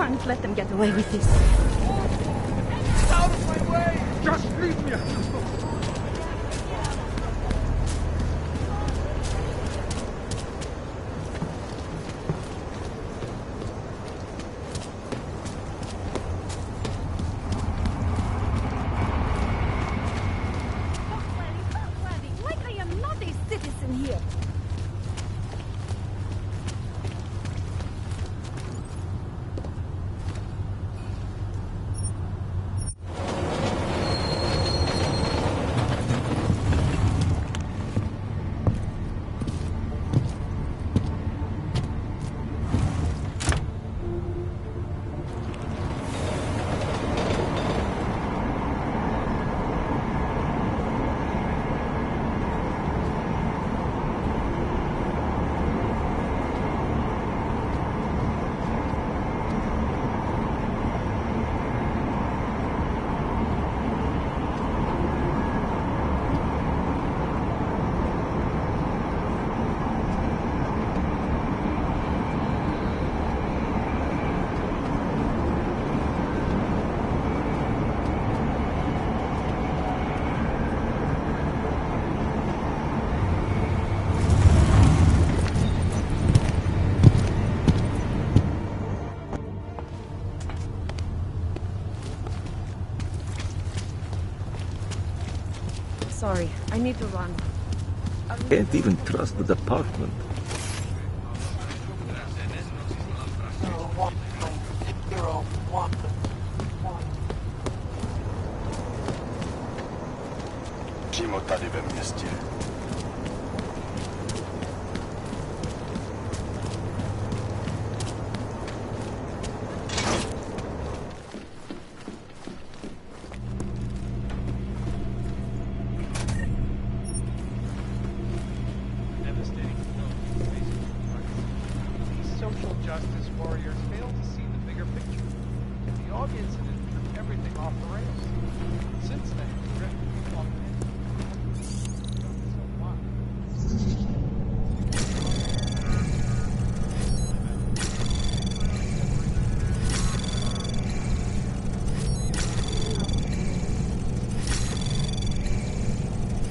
can't let them get away with this. Get out of my way! Just leave me alone! Sorry, I need to run. Can't even trust the department. Přímo tady ve městě.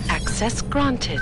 Access granted.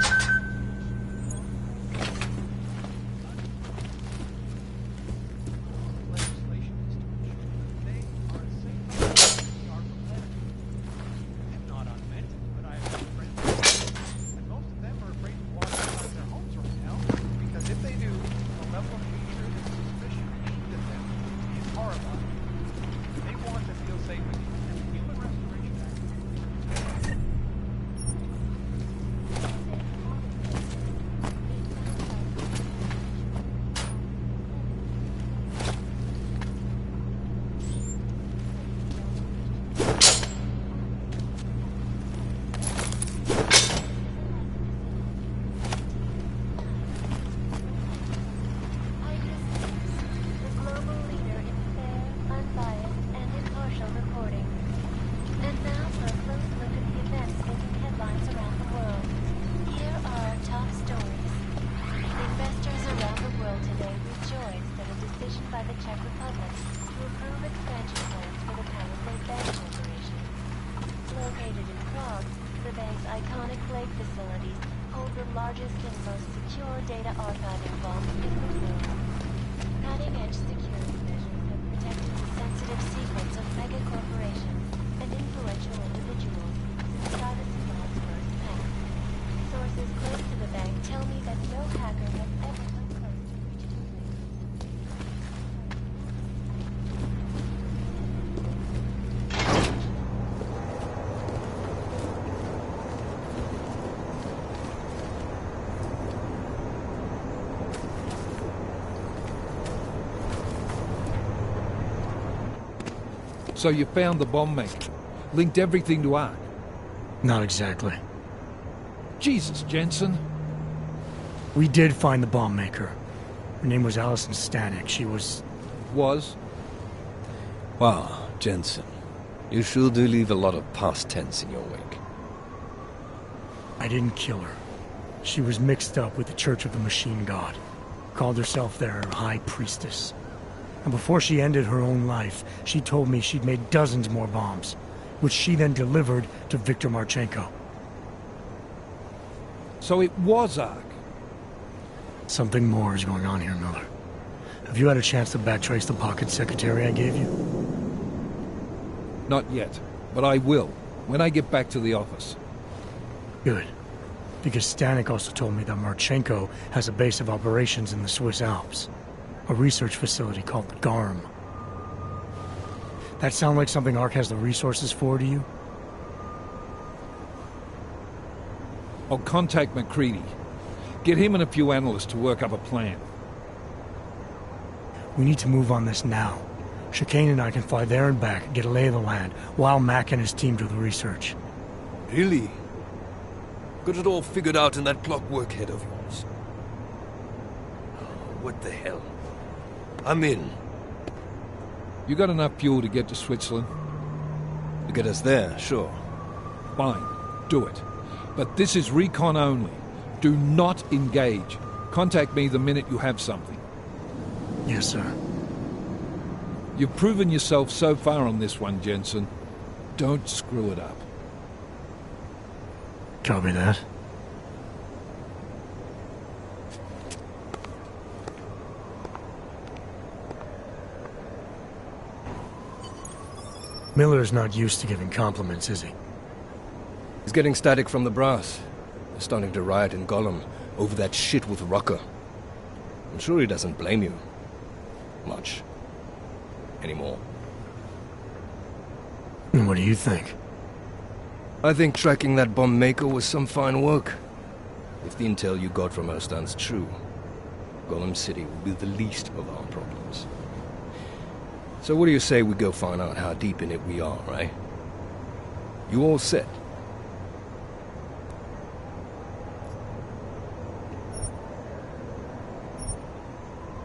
So you found the bomb maker. Linked everything to Ark. Not exactly. Jesus, Jensen. We did find the bomb maker. Her name was Allison Stanek. She was... Was? Wow, Jensen. You sure do leave a lot of past tense in your wake. I didn't kill her. She was mixed up with the Church of the Machine God. Called herself their High Priestess. And before she ended her own life, she told me she'd made dozens more bombs, which she then delivered to Viktor Marchenko. So it was Ark. Something more is going on here, Miller. Have you had a chance to backtrace the pocket secretary I gave you? Not yet, but I will, when I get back to the office. Good. Because Stanek also told me that Marchenko has a base of operations in the Swiss Alps. A research facility called the GARM. That sound like something Ark has the resources for to you? I'll contact McCready. Get him and a few analysts to work up a plan. We need to move on this now. Chicane and I can fly there and back, get a lay of the land, while Mac and his team do the research. Really? Got it all figured out in that clockwork head of yours. What the hell? I'm in. You got enough fuel to get to Switzerland? To get us there, sure. Fine, do it. But this is recon only. Do not engage. Contact me the minute you have something. Yes, sir. You've proven yourself so far on this one, Jensen. Don't screw it up. Copy that. Miller's not used to giving compliments, is he? He's getting static from the brass. They're starting to riot in Gollum over that shit with Rucker. I'm sure he doesn't blame you. Much. Anymore. And what do you think? I think tracking that bomb maker was some fine work. If the intel you got from her stands true, Gollum City will be the least of our problems. So what do you say we go find out how deep in it we are, right? You all set?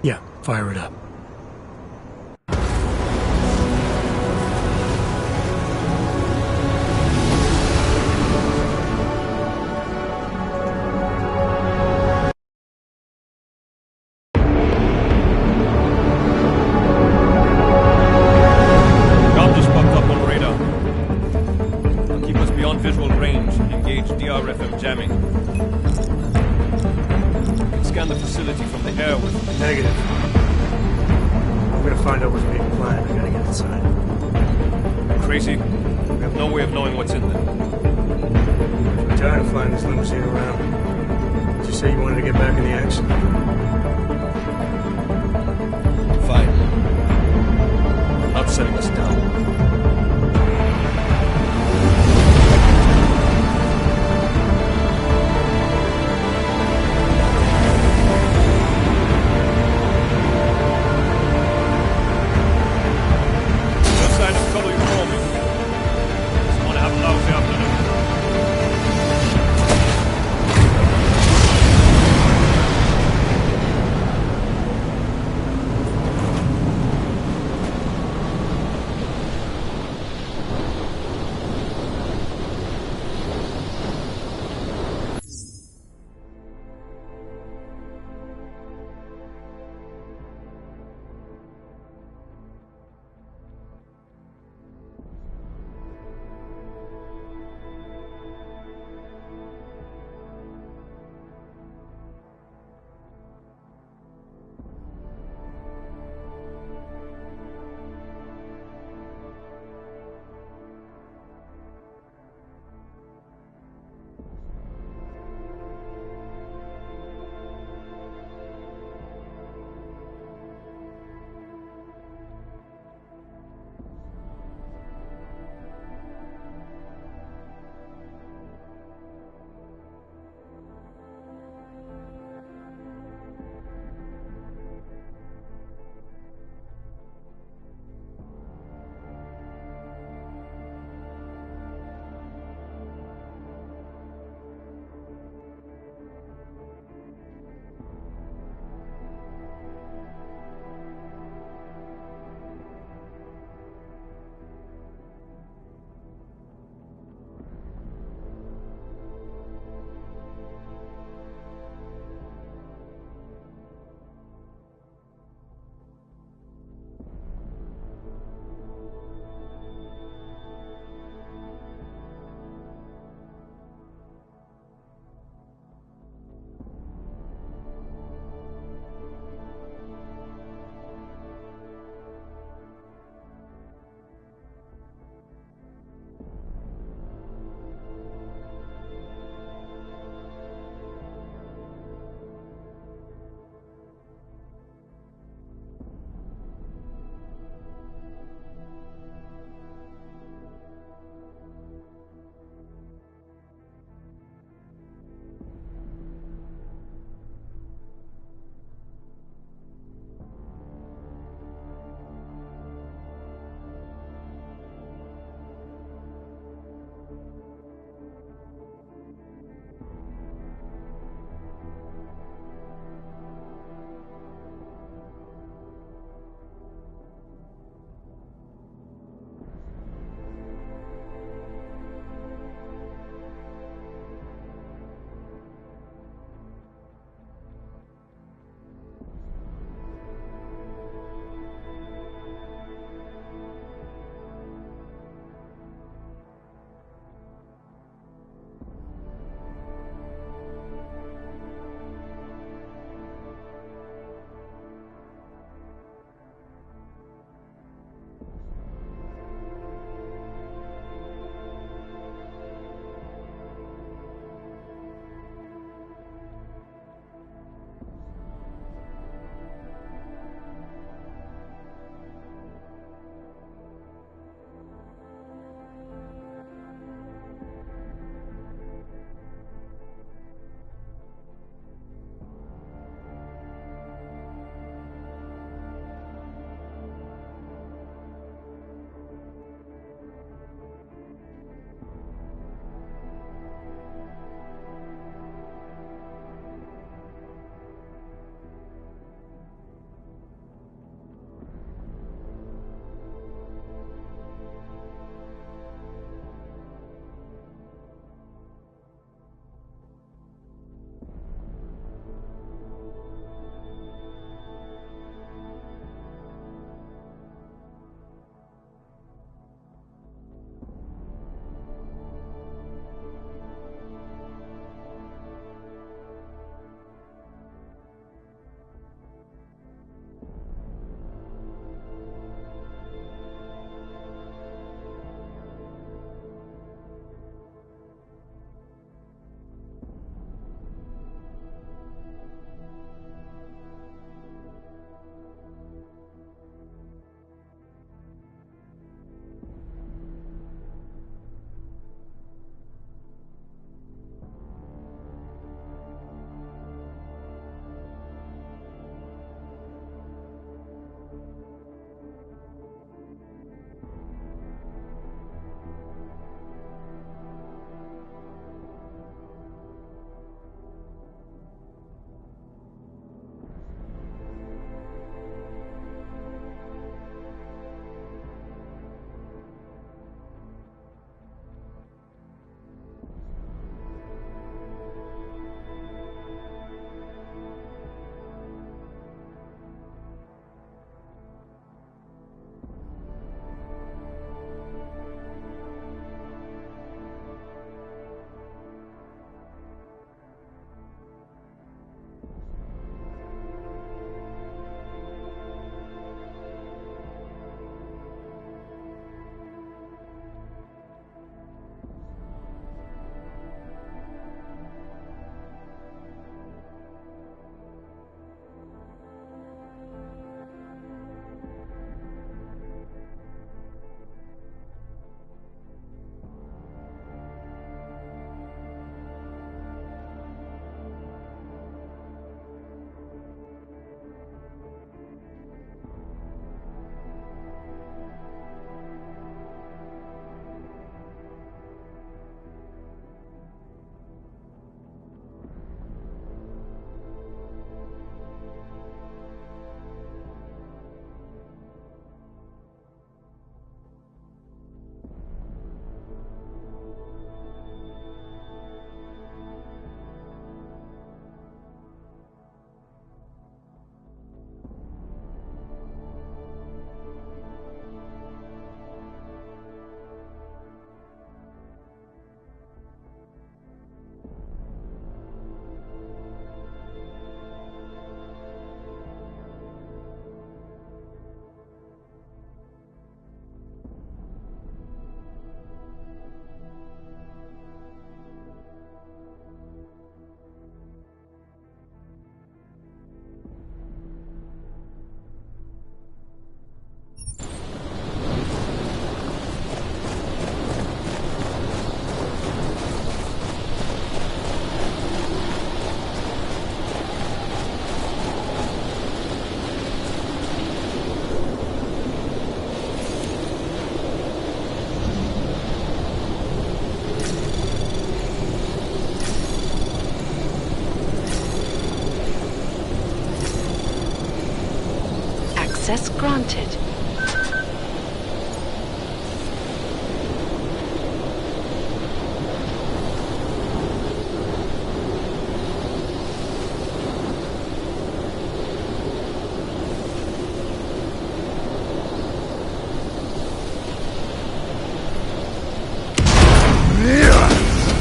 Yeah, fire it up. Got just popped up on radar. Now keep us beyond visual range. Engage DRFM jamming. You can scan the facility from the air with... Negative. I'm gonna find out what's being planned. I gotta get inside. Crazy. We have no way of knowing what's in there. I'm tired of flying this limousine around. Did you say you wanted to get back in the action? Fine. Not setting us down.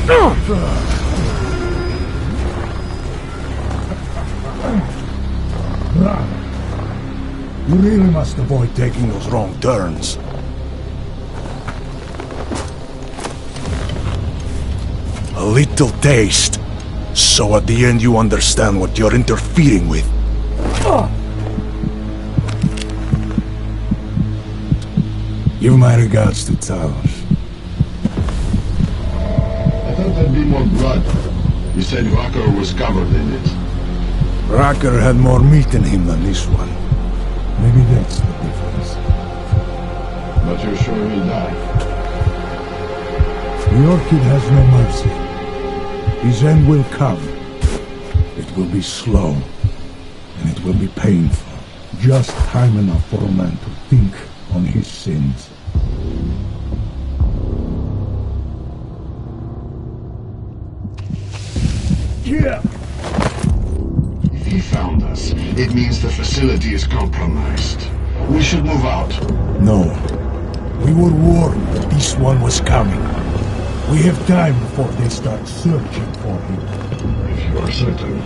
You really must avoid taking those wrong turns. A little taste, so at the end you understand what you're interfering with. Give my regards to Talos. I thought there'd be more blood. You said Rocker was covered in it. Rocker had more meat in him than this one. Maybe that's the difference. But you're sure he'll die? The Orchid has no mercy. His end will come. It will be slow, and it will be painful. Just time enough for a man to think on his sins. Yeah. If he found us, it means the facility is compromised. We should move out. No. We were warned that this one was coming. We have time before they start searching for him. If you are certain,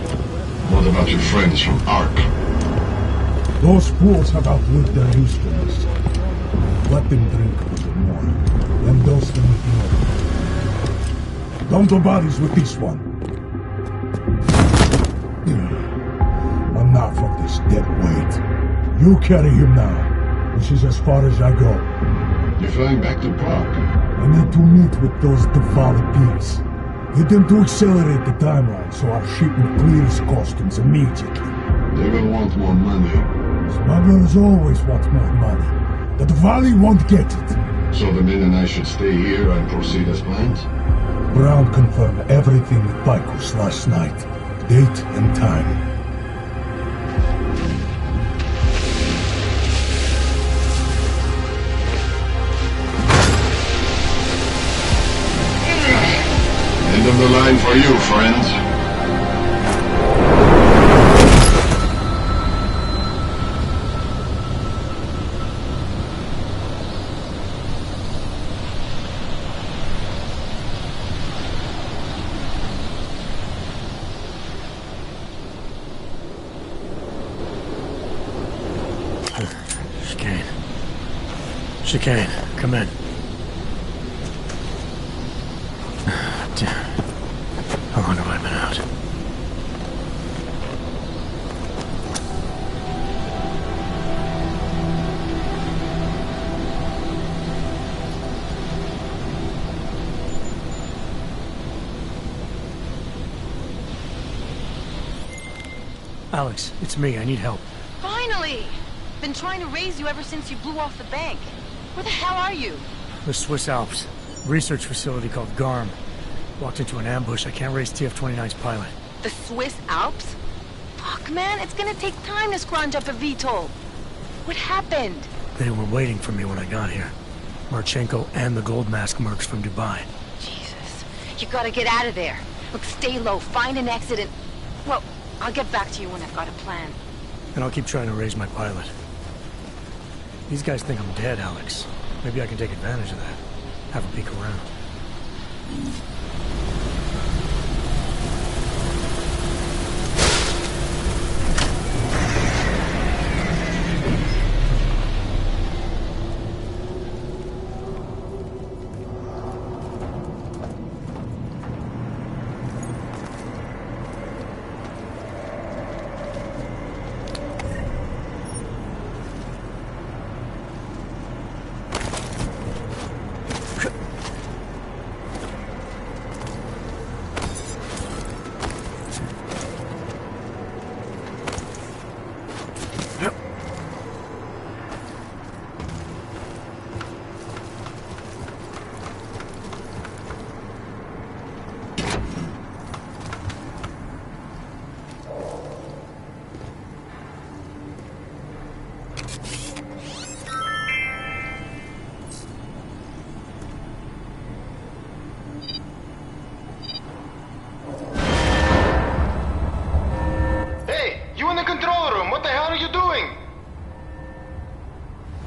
what about your friends from Ark? Those fools have outlived their usefulness. Let them drink a little more, then dose them with more. Don't go bodies with this one. Enough of this dead weight. You carry him now. This is as far as I go. You're flying back to Prague. I need to meet with those devoured pigs. Get them to accelerate the timeline so our shipment clears customs immediately. They will want more money. Smugglers always want more money. The Valley won't get it. So the men and I should stay here and proceed as planned? Brown confirmed everything with Picus last night. Date and time. End of the line for you, friend. Chicane, come in. Damn. How long have I been out? Alex, it's me. I need help. Finally! Been trying to raise you ever since you blew off the bank. Where the hell are you? The Swiss Alps. Research facility called GARM. Walked into an ambush. I can't raise TF-29's pilot. The Swiss Alps? Fuck, man, it's gonna take time to scrounge up a VTOL. What happened? They were waiting for me when I got here. Marchenko and the Gold Mask mercs from Dubai. Jesus. You gotta get out of there. Look, stay low, find an exit and... Well, I'll get back to you when I've got a plan. And I'll keep trying to raise my pilot. These guys think I'm dead, Alex. Maybe I can take advantage of that. Have a peek around.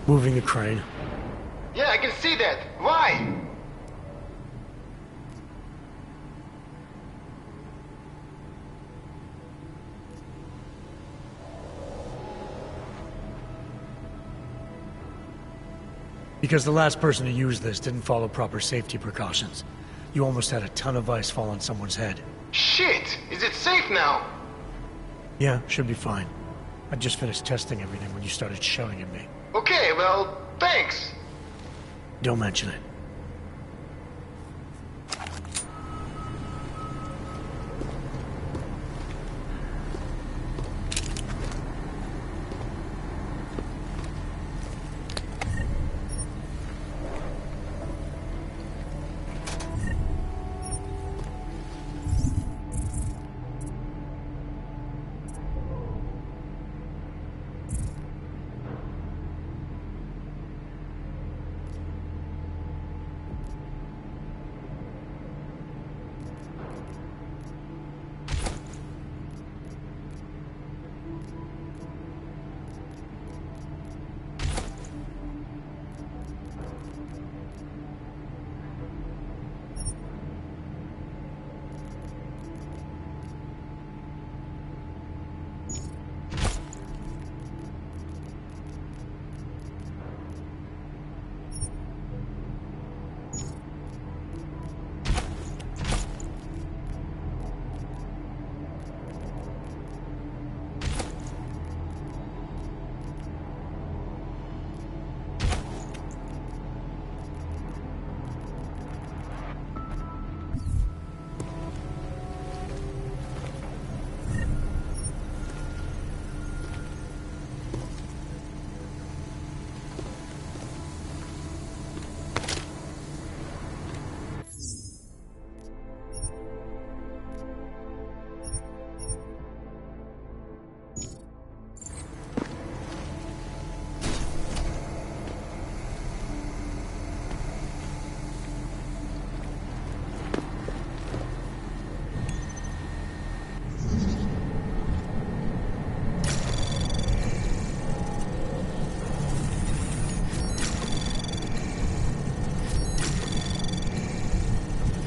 Moving the crane. Yeah, I can see that. Why? Because the last person to use this didn't follow proper safety precautions. You almost had a ton of ice fall on someone's head. Shit! Is it safe now? Yeah, should be fine. I just finished testing everything when you started shouting at me. Okay, well, thanks. Don't mention it.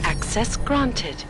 Access granted.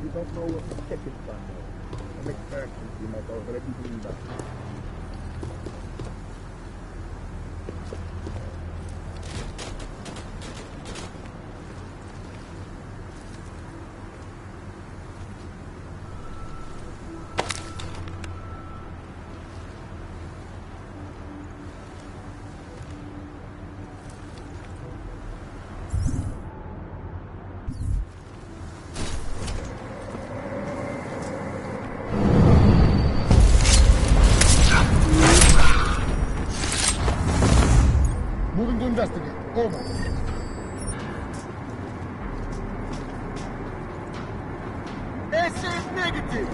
You don't know what the check is done. I'm expecting you might already be in that. Moving to investigate. Over. Essay negative.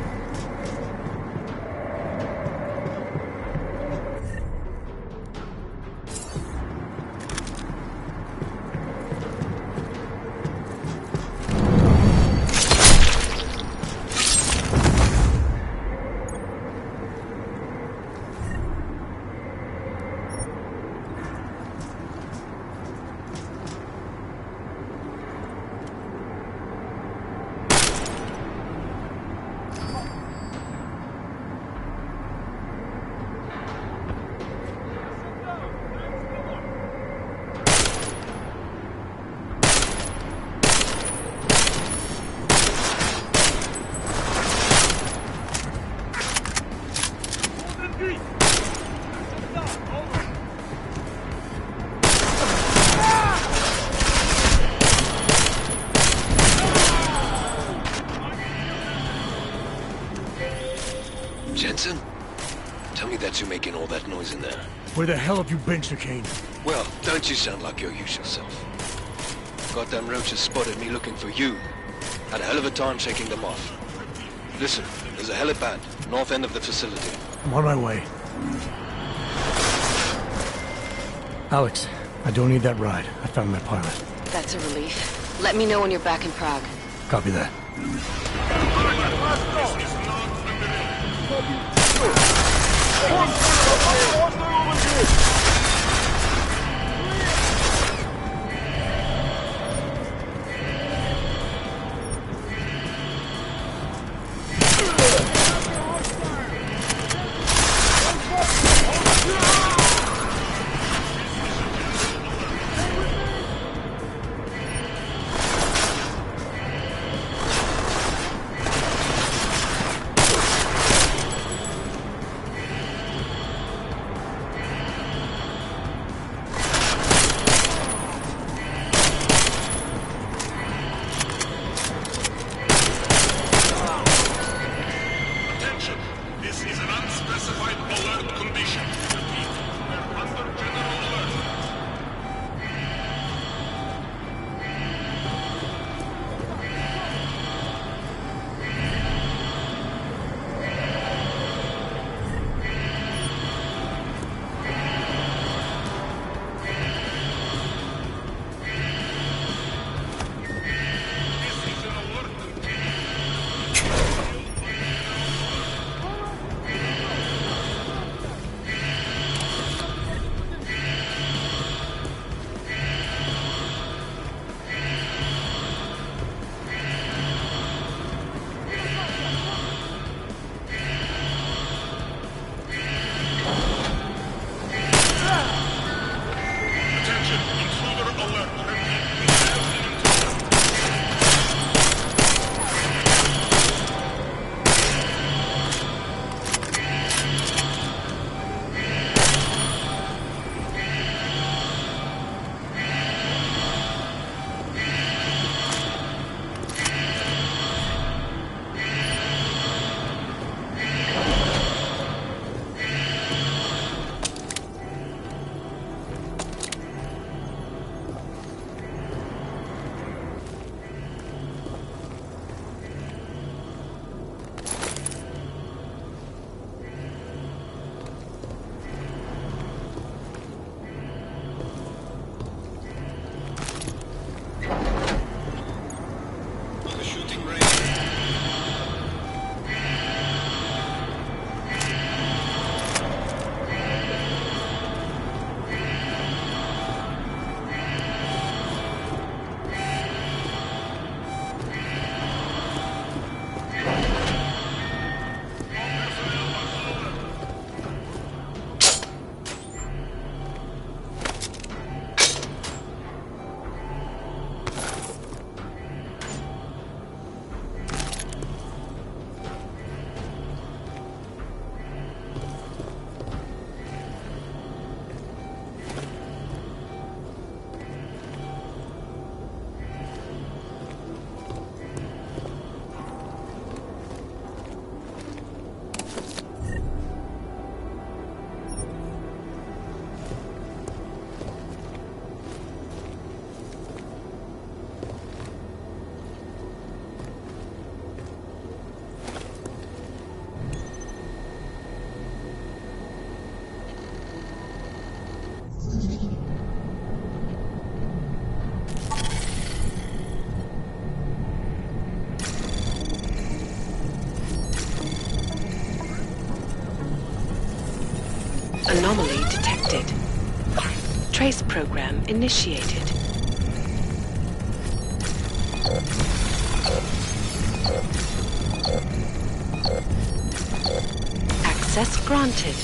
Jensen? Tell me that you're making all that noise in there. Where the hell have you been, Chicane? Well, don't you sound like your usual self. Goddamn roaches spotted me looking for you. Had a hell of a time shaking them off. Listen, there's a helipad, north end of the facility. I'm on my way. Alex, I don't need that ride. I found my pilot. That's a relief. Let me know when you're back in Prague. Copy that. Anomaly detected. Trace program initiated. Access granted.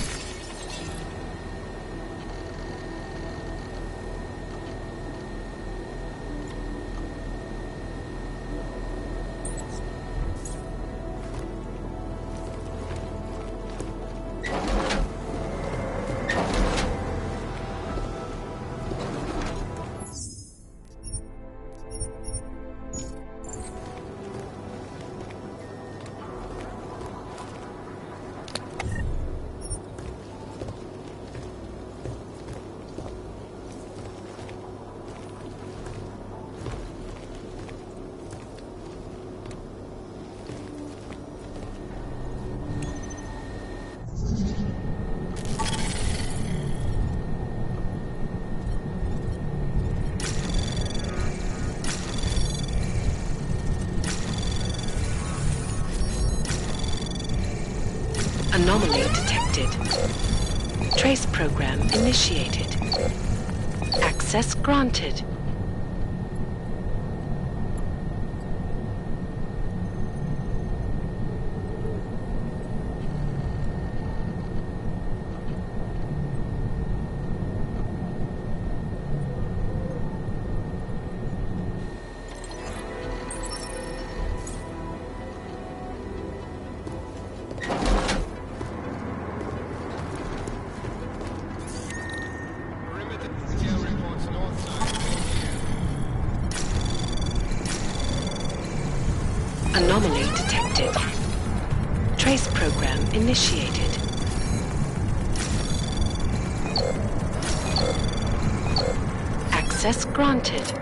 Anomaly detected. Trace program initiated. Access granted. Anomaly detected. Trace program initiated. Access granted.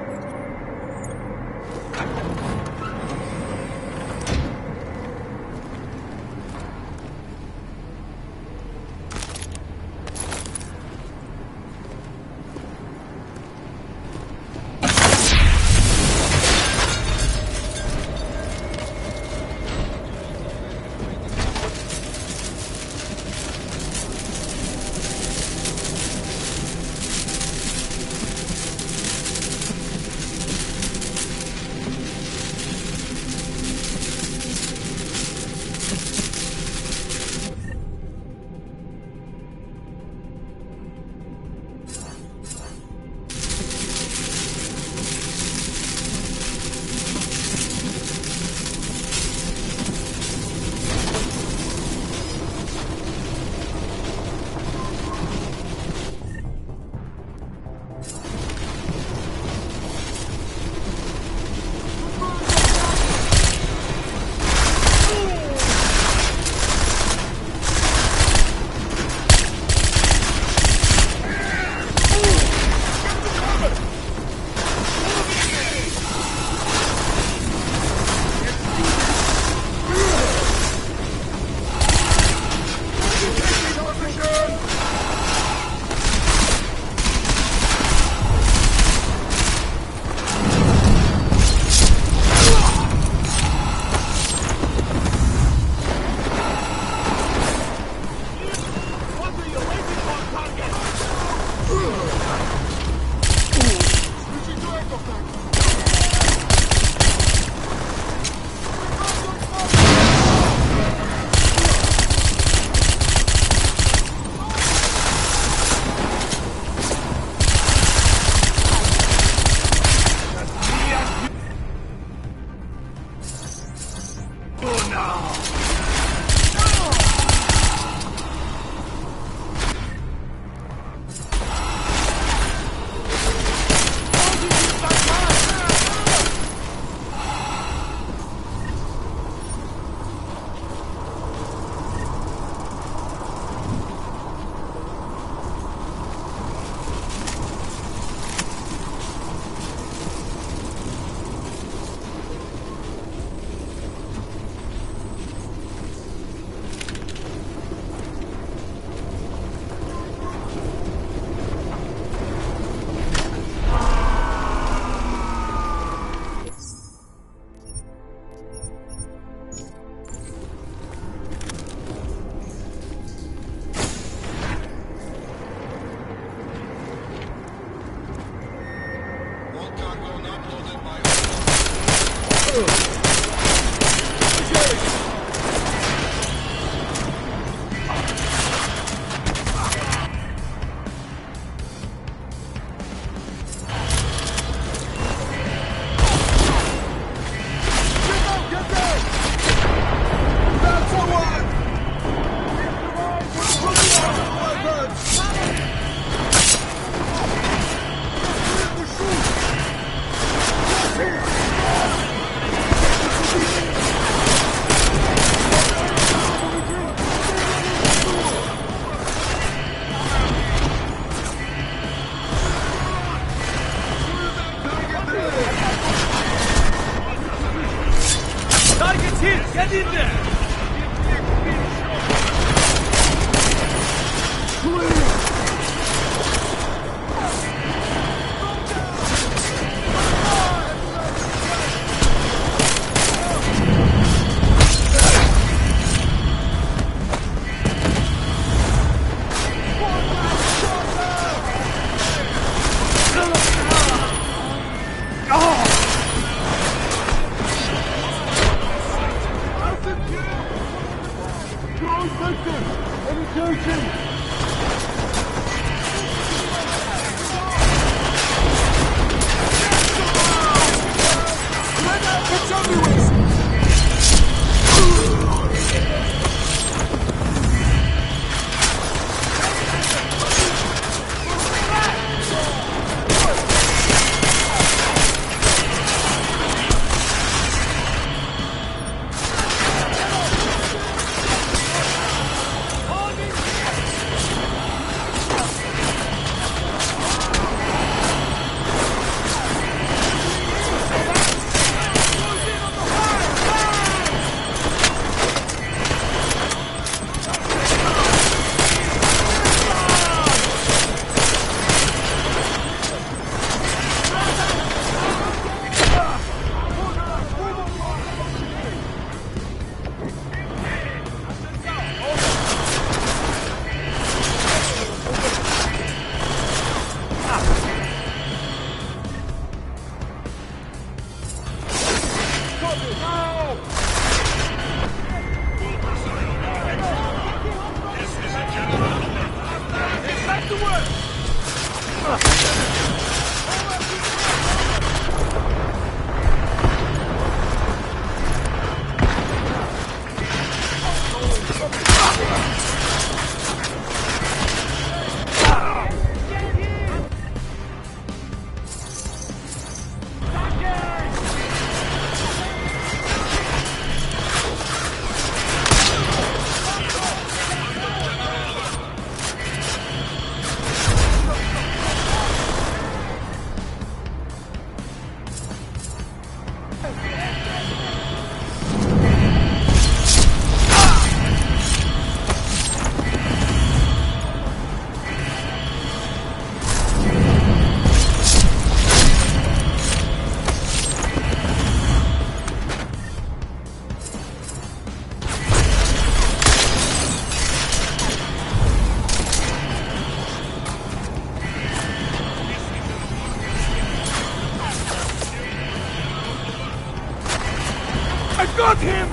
Got him!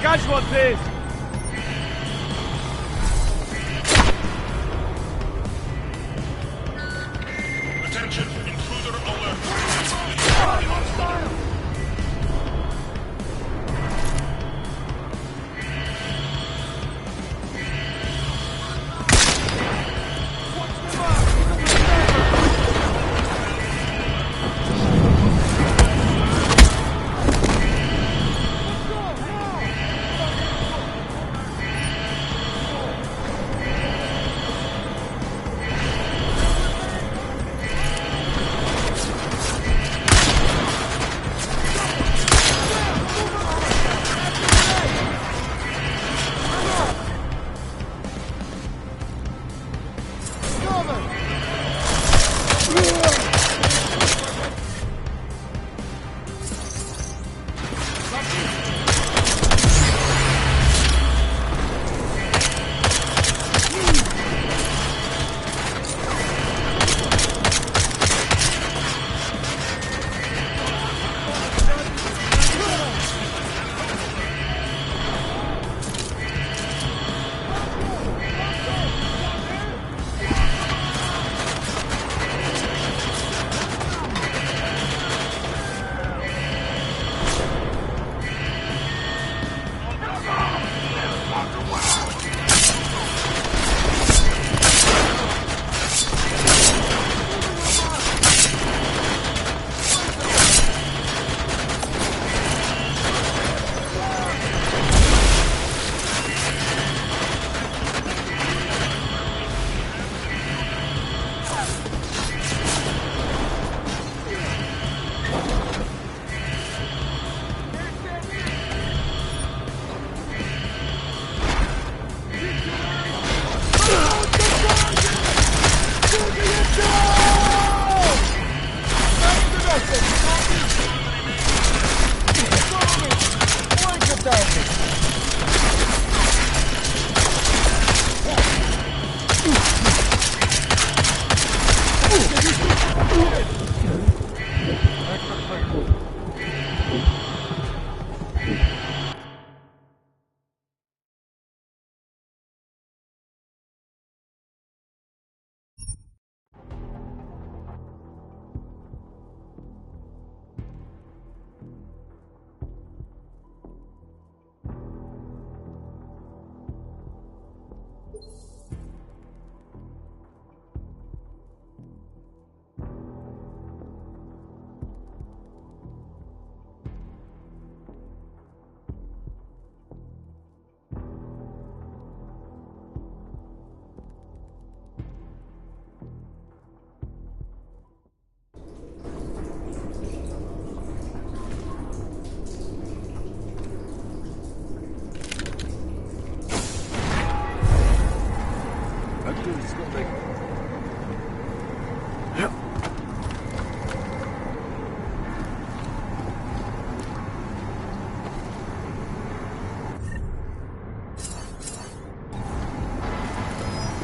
Casualties! Attention, intruder alert!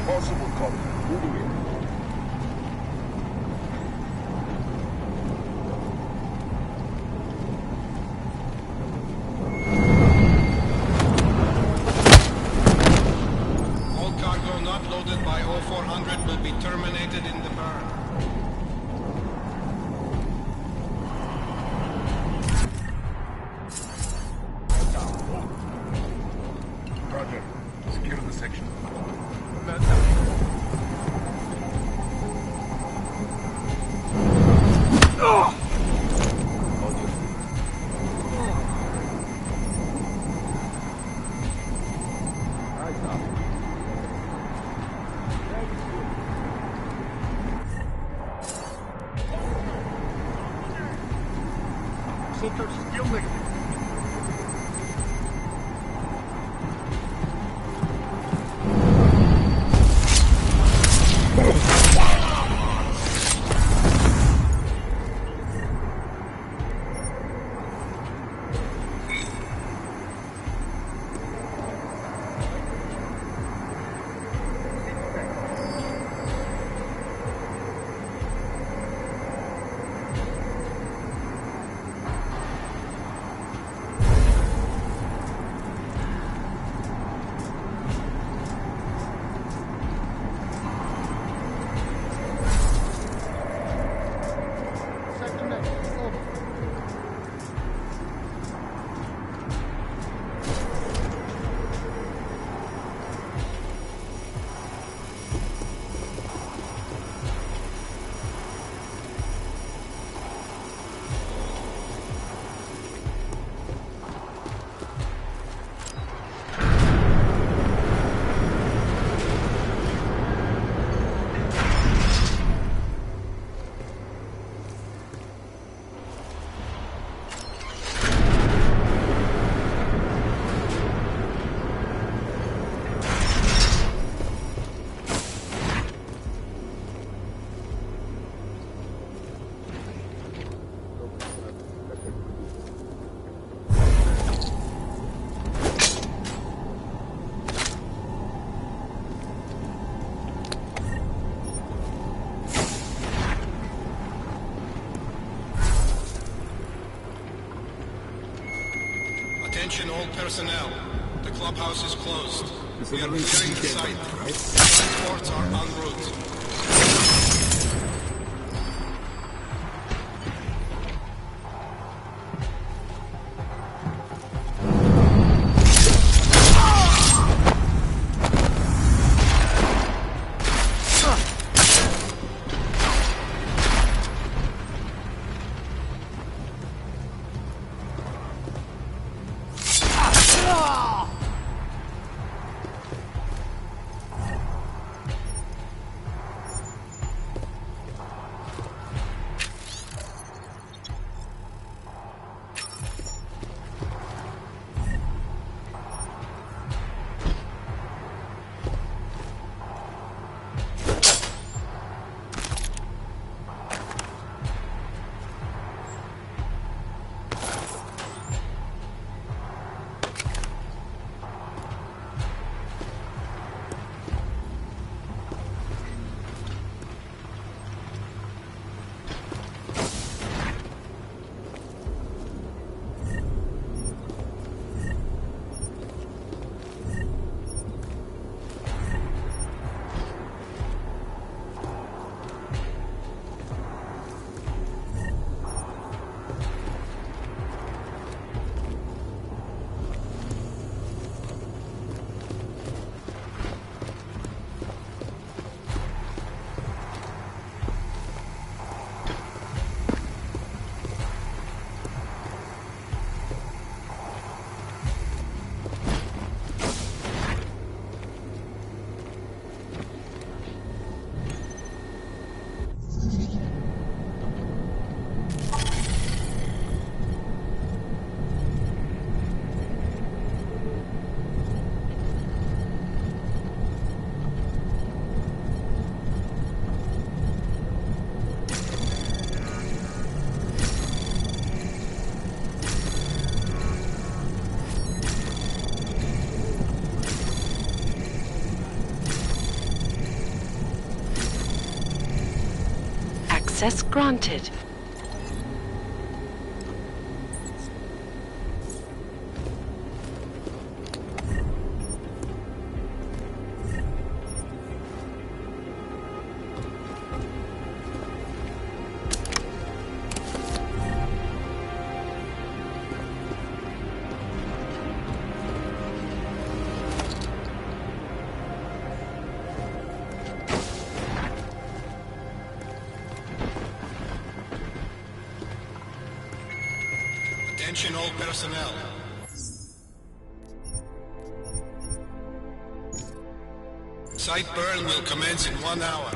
Possible copy. Moving in. All cargo not loaded by 0400 will be terminated in the burn. Roger. Secure the section. Center still negative. Attention all personnel. The clubhouse is closed. We are clearing the site. Transports are en route. Access granted. Attention all personnel. Site burn will commence in 1 hour.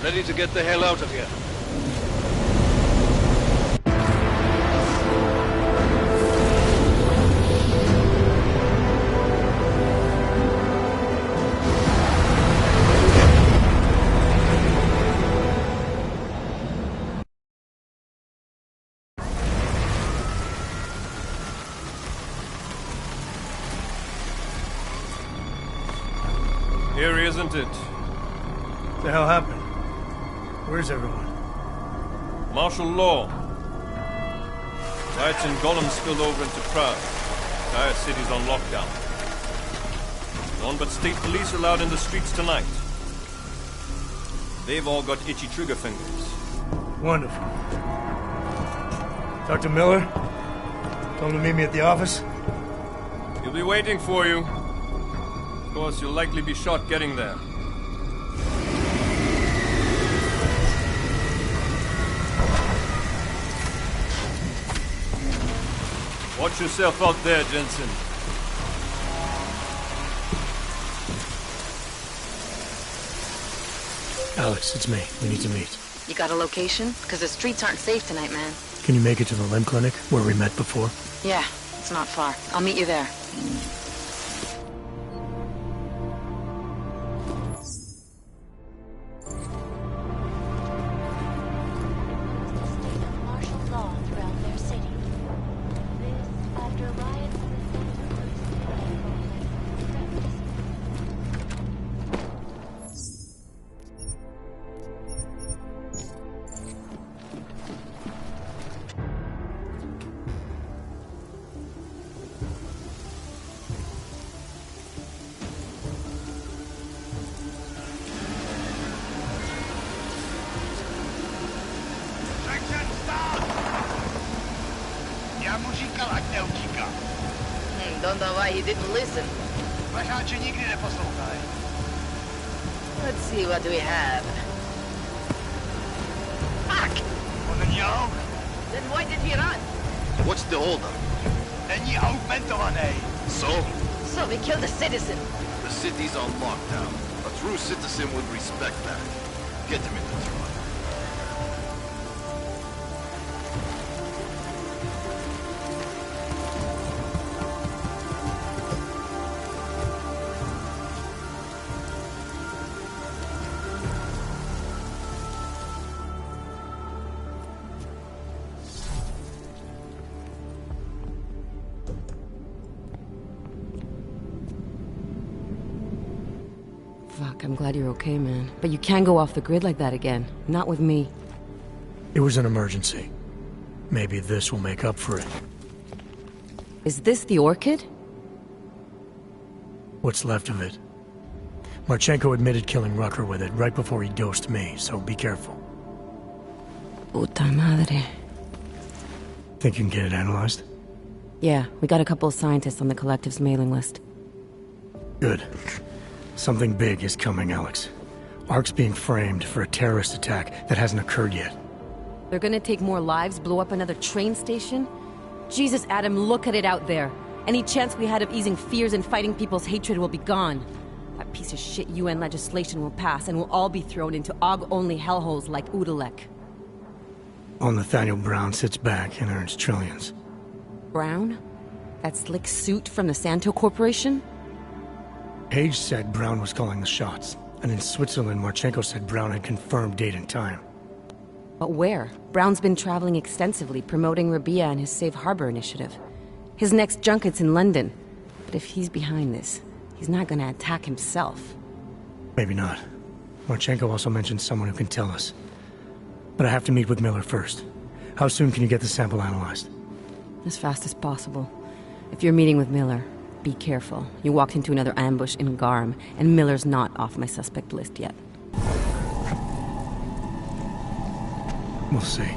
Ready to get the hell out of here. Here, isn't it? What the hell happened? Where's everyone? Martial law. Riots in Gollum spilled over into Prague. Entire city's on lockdown. None but state police are allowed in the streets tonight. They've all got itchy trigger fingers. Wonderful. Dr. Miller? Tell him to meet me at the office? He'll be waiting for you. Of course, you'll likely be shot getting there. Watch yourself out there, Jensen. Alex, it's me. We need to meet. You got a location? Because the streets aren't safe tonight, man. Can you make it to the limb clinic where we met before? Yeah, it's not far. I'll meet you there. Don't know why he didn't listen. Let's see what we have. Fuck! Then why did he run? What's the holdup? So we killed a citizen. The city's on lockdown. A true citizen would respect that. Get him in the truck. Fuck, I'm glad you're okay, man. But you can't go off the grid like that again. Not with me. It was an emergency. Maybe this will make up for it. Is this the orchid? What's left of it. Marchenko admitted killing Rucker with it right before he dosed me, so be careful. Puta madre. Think you can get it analyzed? Yeah, we got a couple of scientists on the collective's mailing list. Good. Something big is coming, Alex. ARC's being framed for a terrorist attack that hasn't occurred yet. They're gonna take more lives, blow up another train station? Jesus, Adam, look at it out there. Any chance we had of easing fears and fighting people's hatred will be gone. That piece of shit UN legislation will pass, and we'll all be thrown into AUG-only hellholes like Udalek. While Nathaniel Brown sits back and earns trillions. Brown? That slick suit from the Santo Corporation? Page said Brown was calling the shots, and in Switzerland, Marchenko said Brown had confirmed date and time. But where? Brown's been traveling extensively, promoting Rabia and his Safe Harbor initiative. His next junket's in London. But if he's behind this, he's not gonna attack himself. Maybe not. Marchenko also mentioned someone who can tell us. But I have to meet with Miller first. How soon can you get the sample analyzed? As fast as possible. If you're meeting with Miller, be careful. You walked into another ambush in Garm, and Miller's not off my suspect list yet. We'll see.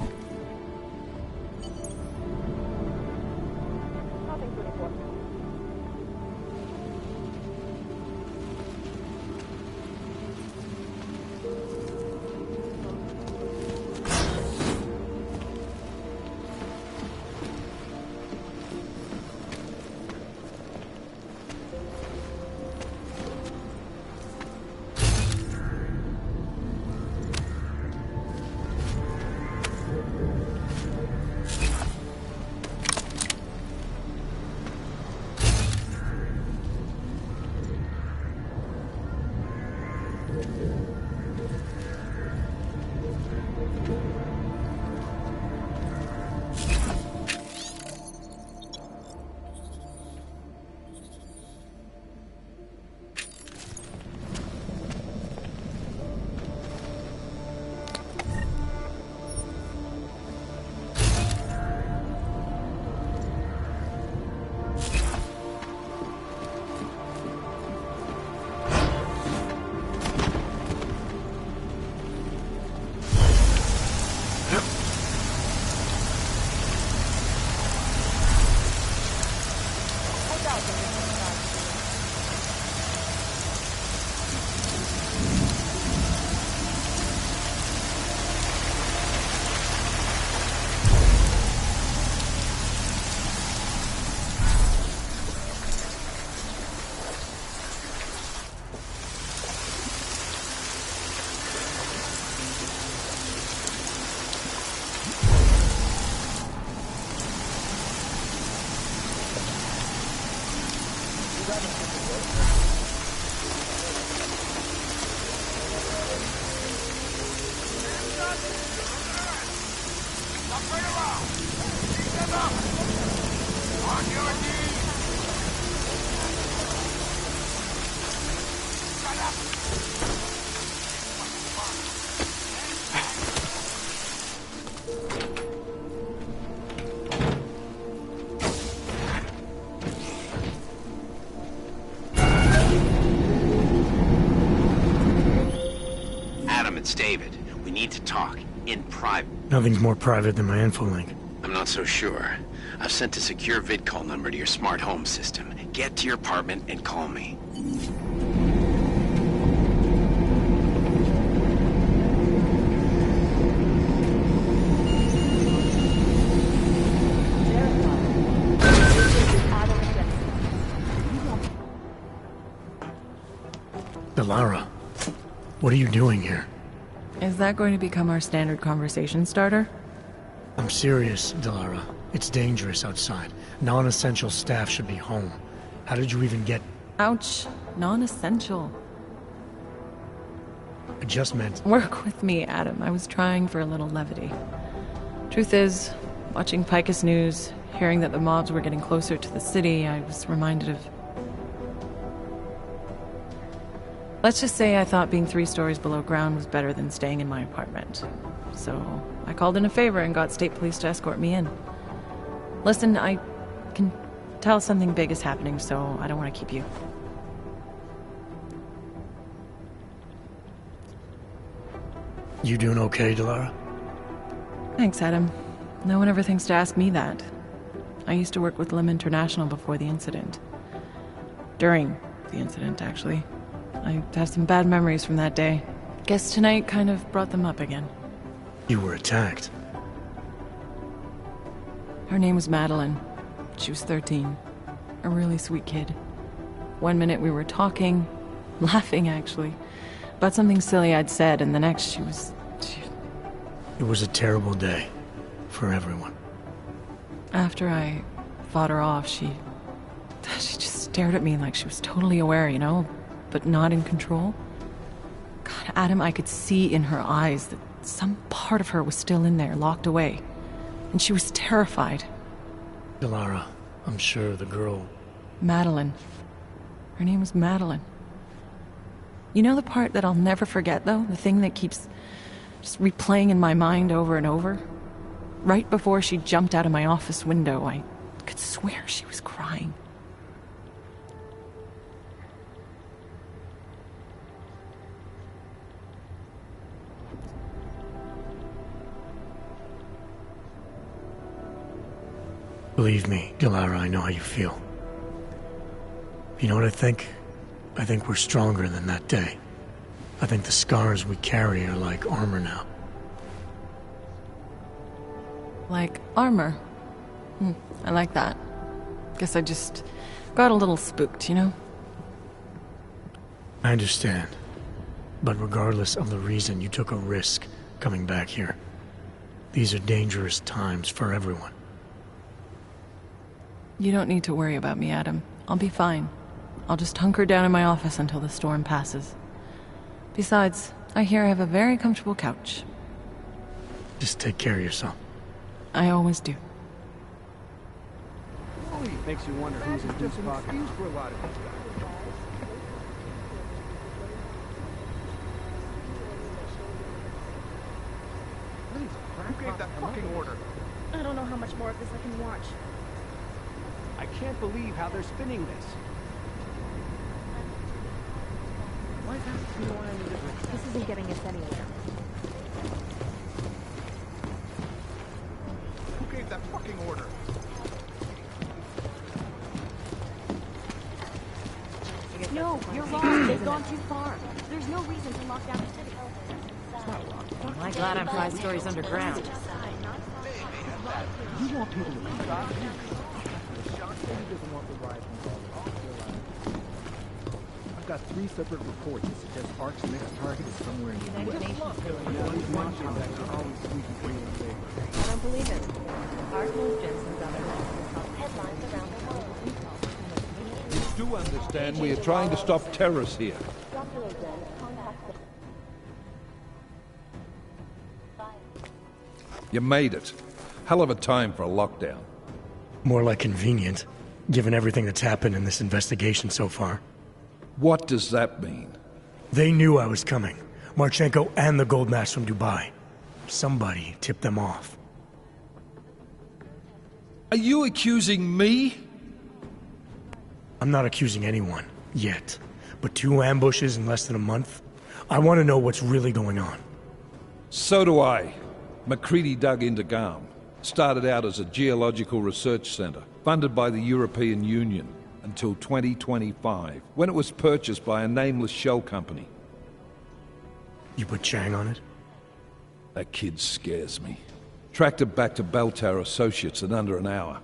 It's David. We need to talk. In private. Nothing's more private than my info link. I'm not so sure. I've sent a secure vid call number to your smart home system. Get to your apartment and call me. Delara, what are you doing here? Is that going to become our standard conversation starter? I'm serious, Delara. It's dangerous outside. Non-essential staff should be home. How did you even get... Ouch. Non-essential. I just meant... Work with me, Adam. I was trying for a little levity. Truth is, watching Picus News, hearing that the mobs were getting closer to the city, I was reminded of... Let's just say I thought being 3 stories below ground was better than staying in my apartment. So I called in a favor and got state police to escort me in. Listen, I can tell something big is happening, so I don't want to keep you. You doing okay, Delara? Thanks, Adam. No one ever thinks to ask me that. I used to work with Lim International before the incident. During the incident, actually. I have some bad memories from that day. Guess tonight kind of brought them up again. You were attacked. Her name was Madeline. She was 13. A really sweet kid. One minute we were talking, laughing actually, about something silly I'd said, and the next she was... It was a terrible day. For everyone. After I fought her off, she just stared at me like she was totally aware, you know, but not in control. God, Adam, I could see in her eyes that some part of her was still in there, locked away. And she was terrified. Delara, I'm sure the girl... Madeline. Her name was Madeline. You know the part that I'll never forget, though? The thing that keeps just replaying in my mind over and over? Right before she jumped out of my office window, I could swear she was crying. Believe me, Delara, I know how you feel. You know what I think? I think we're stronger than that day. I think the scars we carry are like armor now. Like armor? I like that. Guess I just got a little spooked, you know? I understand. But regardless of the reason, you took a risk coming back here. These are dangerous times for everyone. You don't need to worry about me, Adam. I'll be fine. I'll just hunker down in my office until the storm passes. Besides, I hear I have a very comfortable couch. Just take care of yourself. I always do. Makes you wonder who's in whose pocket. For a lot of these guys. Who gave that fucking order? I don't know how much more of this I can watch. I can't believe how they're spinning this. Why is that? This isn't getting us anywhere. Who gave that fucking order? No, you're wrong. They've gone too far. There's no reason to lock down the city. Am I glad I'm 5 stories underground? You want people to be stopped? I've got 3 separate reports that suggest Ark's next target is somewhere in the I don't believe it. Ark knows Jensen's other headlines around the world. You do understand we are trying to stop terrorists here. You made it. Hell of a time for a lockdown. More like convenient, given everything that's happened in this investigation so far. What does that mean? They knew I was coming. Marchenko and the gold mask from Dubai. Somebody tipped them off. Are you accusing me? I'm not accusing anyone, yet. But 2 ambushes in less than a month? I want to know what's really going on. So do I. McCready dug into Garm. Started out as a geological research center, funded by the European Union, until 2025, when it was purchased by a nameless shell company. You put Chang on it? That kid scares me. Tracked it back to Bell Tower Associates in under an hour.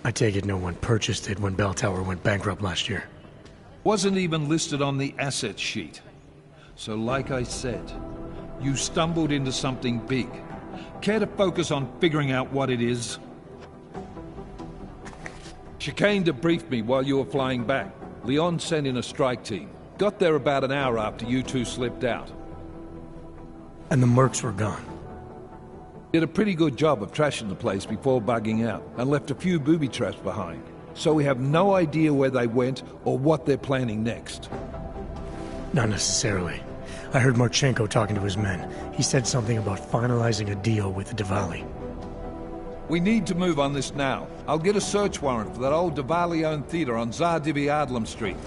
I take it no one purchased it when Bell Tower went bankrupt last year. Wasn't even listed on the asset sheet. So like I said, you stumbled into something big. Care to focus on figuring out what it is? Chicane debriefed me while you were flying back. Leon sent in a strike team. Got there about an hour after you 2 slipped out. And the mercs were gone. Did a pretty good job of trashing the place before bugging out, and left a few booby traps behind. So we have no idea where they went or what they're planning next. Not necessarily. I heard Marchenko talking to his men. He said something about finalizing a deal with the Diwali. We need to move on this now. I'll get a search warrant for that old Diwali-owned theater on Tsar Divi Adlam Street.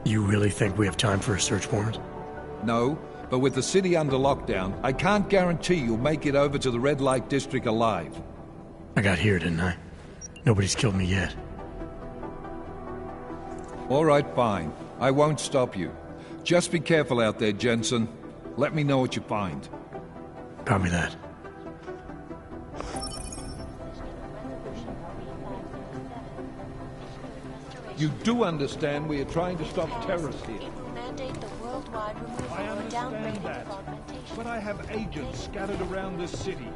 You really think we have time for a search warrant? No, but with the city under lockdown, I can't guarantee you'll make it over to the Red Light District alive. I got here, didn't I? Nobody's killed me yet. All right, fine. I won't stop you. Just be careful out there, Jensen. Let me know what you find. Copy that. You do understand we are trying to stop terrorists here. It will mandate the worldwide removal I or downgrading understand of that. augmentation. But I have agents scattered around this city.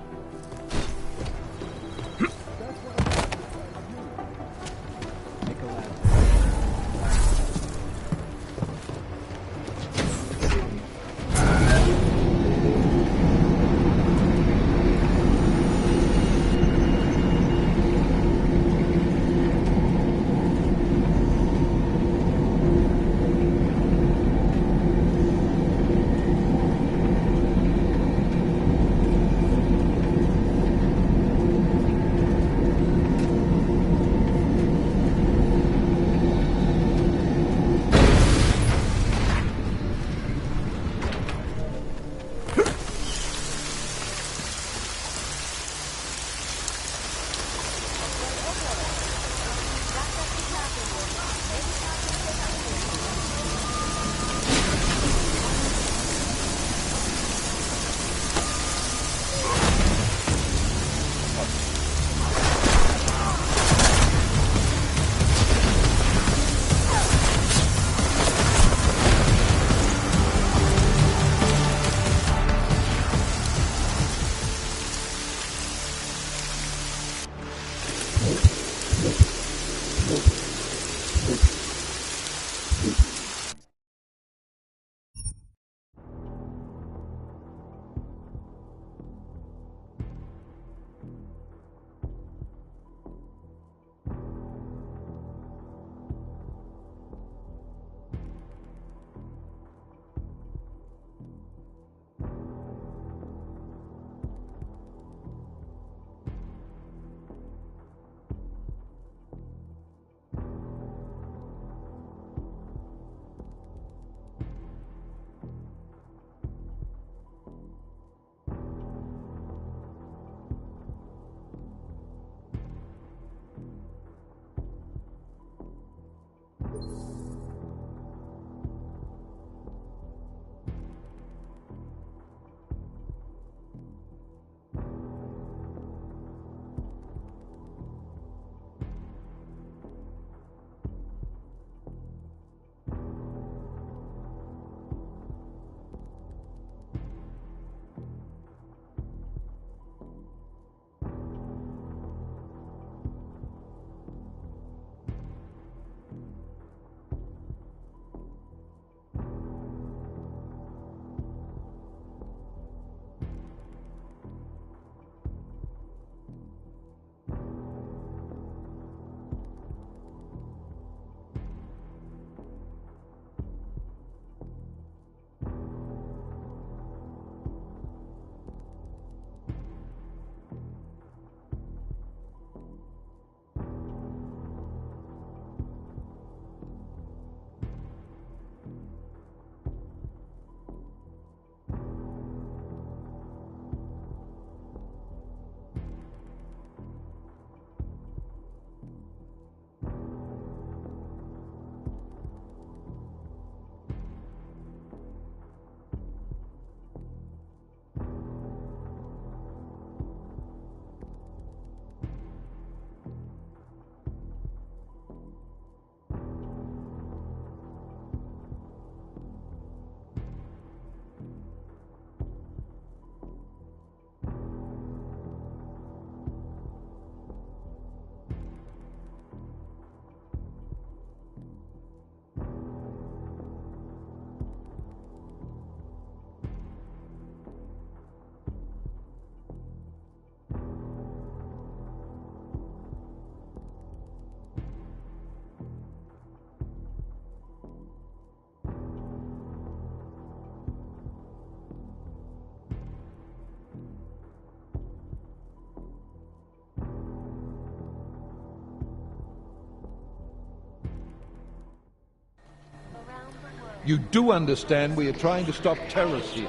You do understand we are trying to stop terrorists here.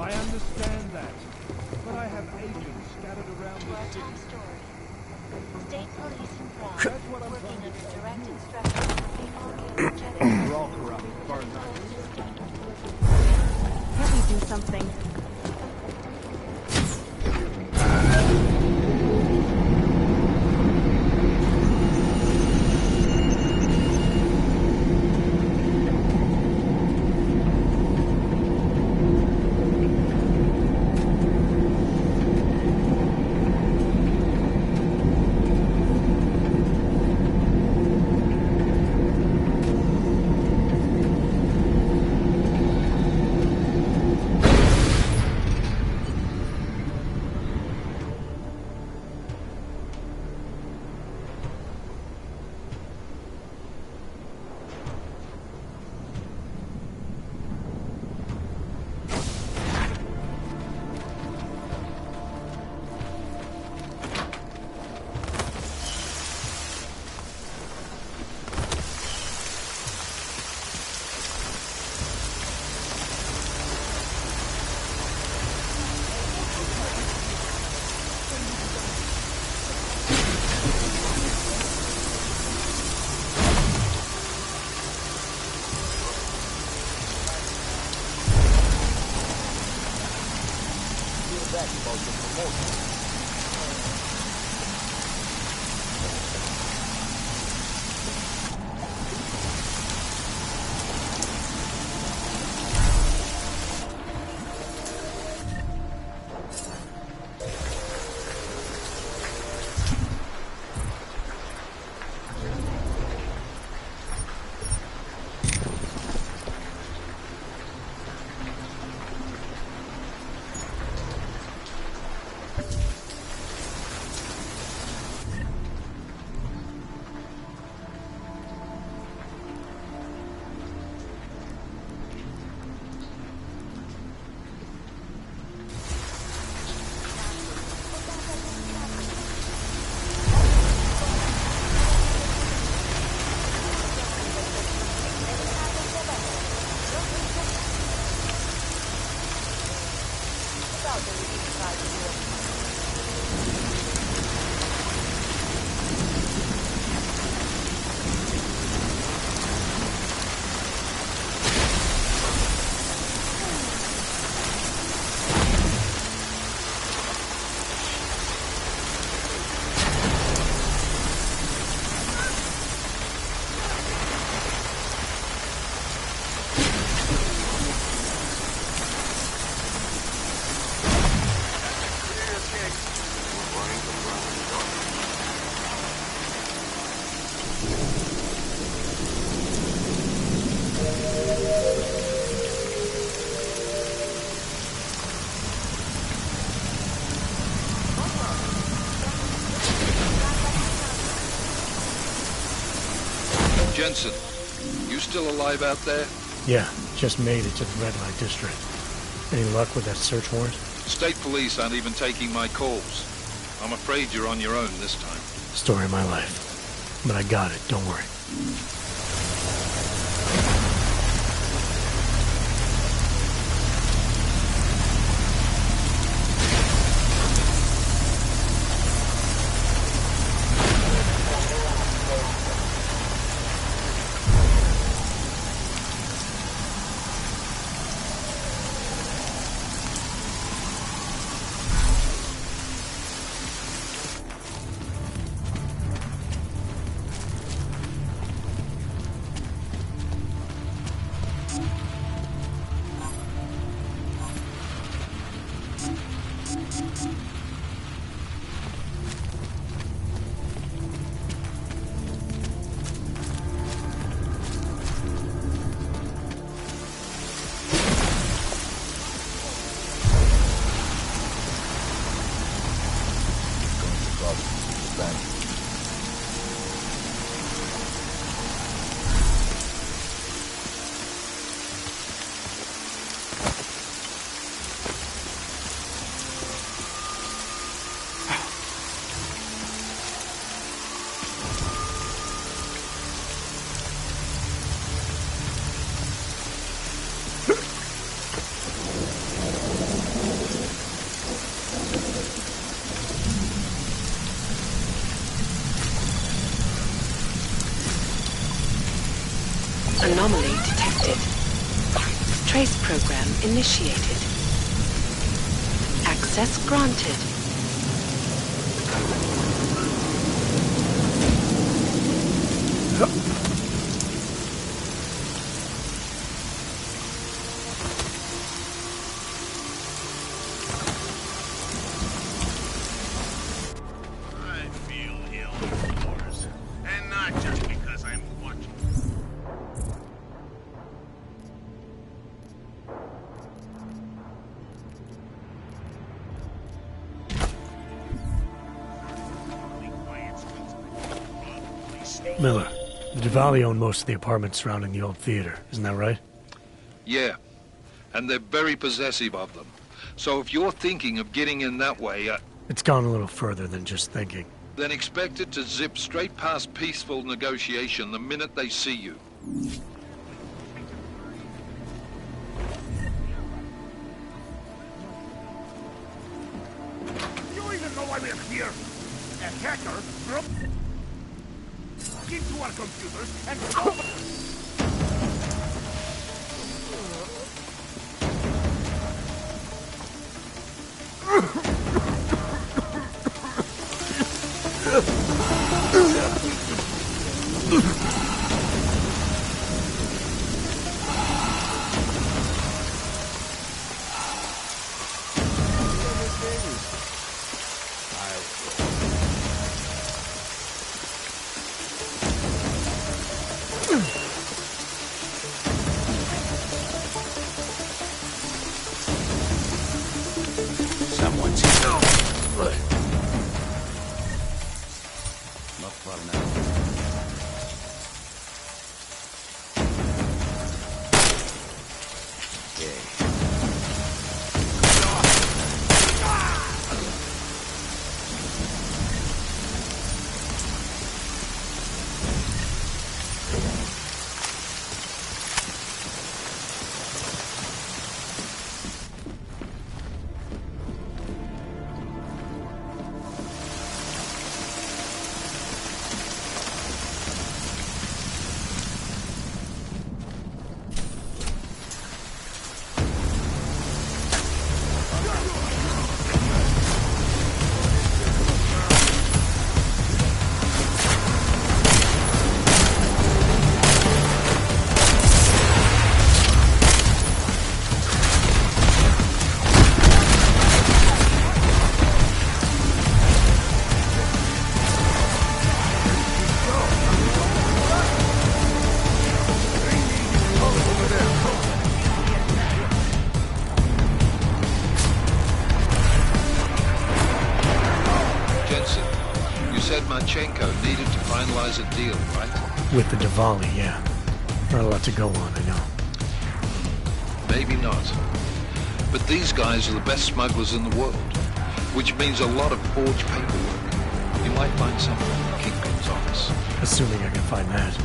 I understand that. But I have agents scattered around the city. State police in France, working under direct instructions from people energetic. We're all corrupt, far as Can't we do something? about the promotion. Jensen, you still alive out there? Yeah, just made it to the red light district. Any luck with that search warrant? State police aren't even taking my calls. I'm afraid you're on your own this time. Story of my life. But I got it, don't worry. Anomaly detected. Trace program initiated. Access granted. I feel ill, of course. And not just because I'm watching. Miller, the Duvali own most of the apartments surrounding the old theater, isn't that right? Yeah, and they're very possessive of them. So if you're thinking of getting in that way, It's gone a little further than just thinking. then expect it to zip straight past peaceful negotiation the minute they see you. You even know why we're here? A hacker broke into our computers and stole Someone's here. Not far now. Needed to finalize a deal, right? With the Diwali, yeah. Not a lot to go on, I know. Maybe not. But these guys are the best smugglers in the world, which means a lot of forged paperwork. You might find something in the Kingpin's office. Assuming I can find that.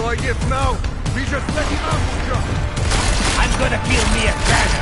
I guess now we just let him out, John. I'm gonna kill me a treasure.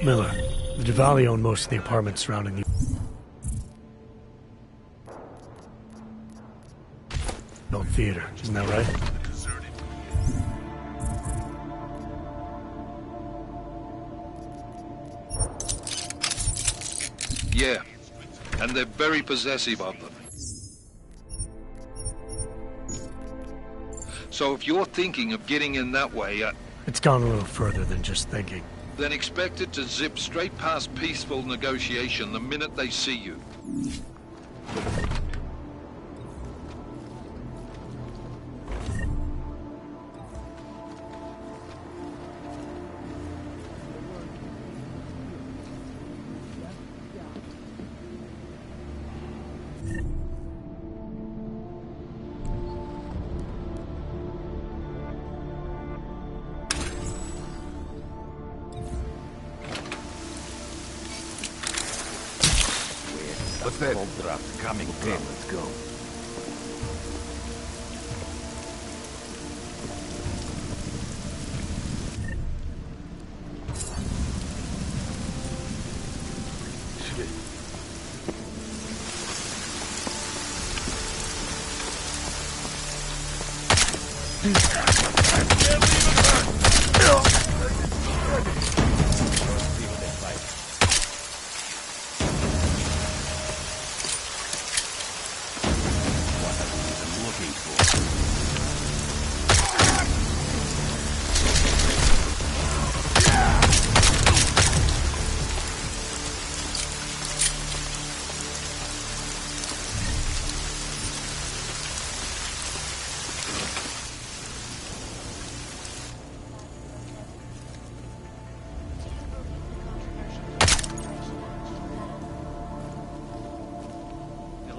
Miller, the Duvalli own most of the apartments surrounding the old theater, isn't that right? Yeah, and they're very possessive of them. So if you're thinking of getting in that way, It's gone a little further than just thinking. then expect it to zip straight past peaceful negotiation the minute they see you. What's that? Draft coming. Okay, let's go.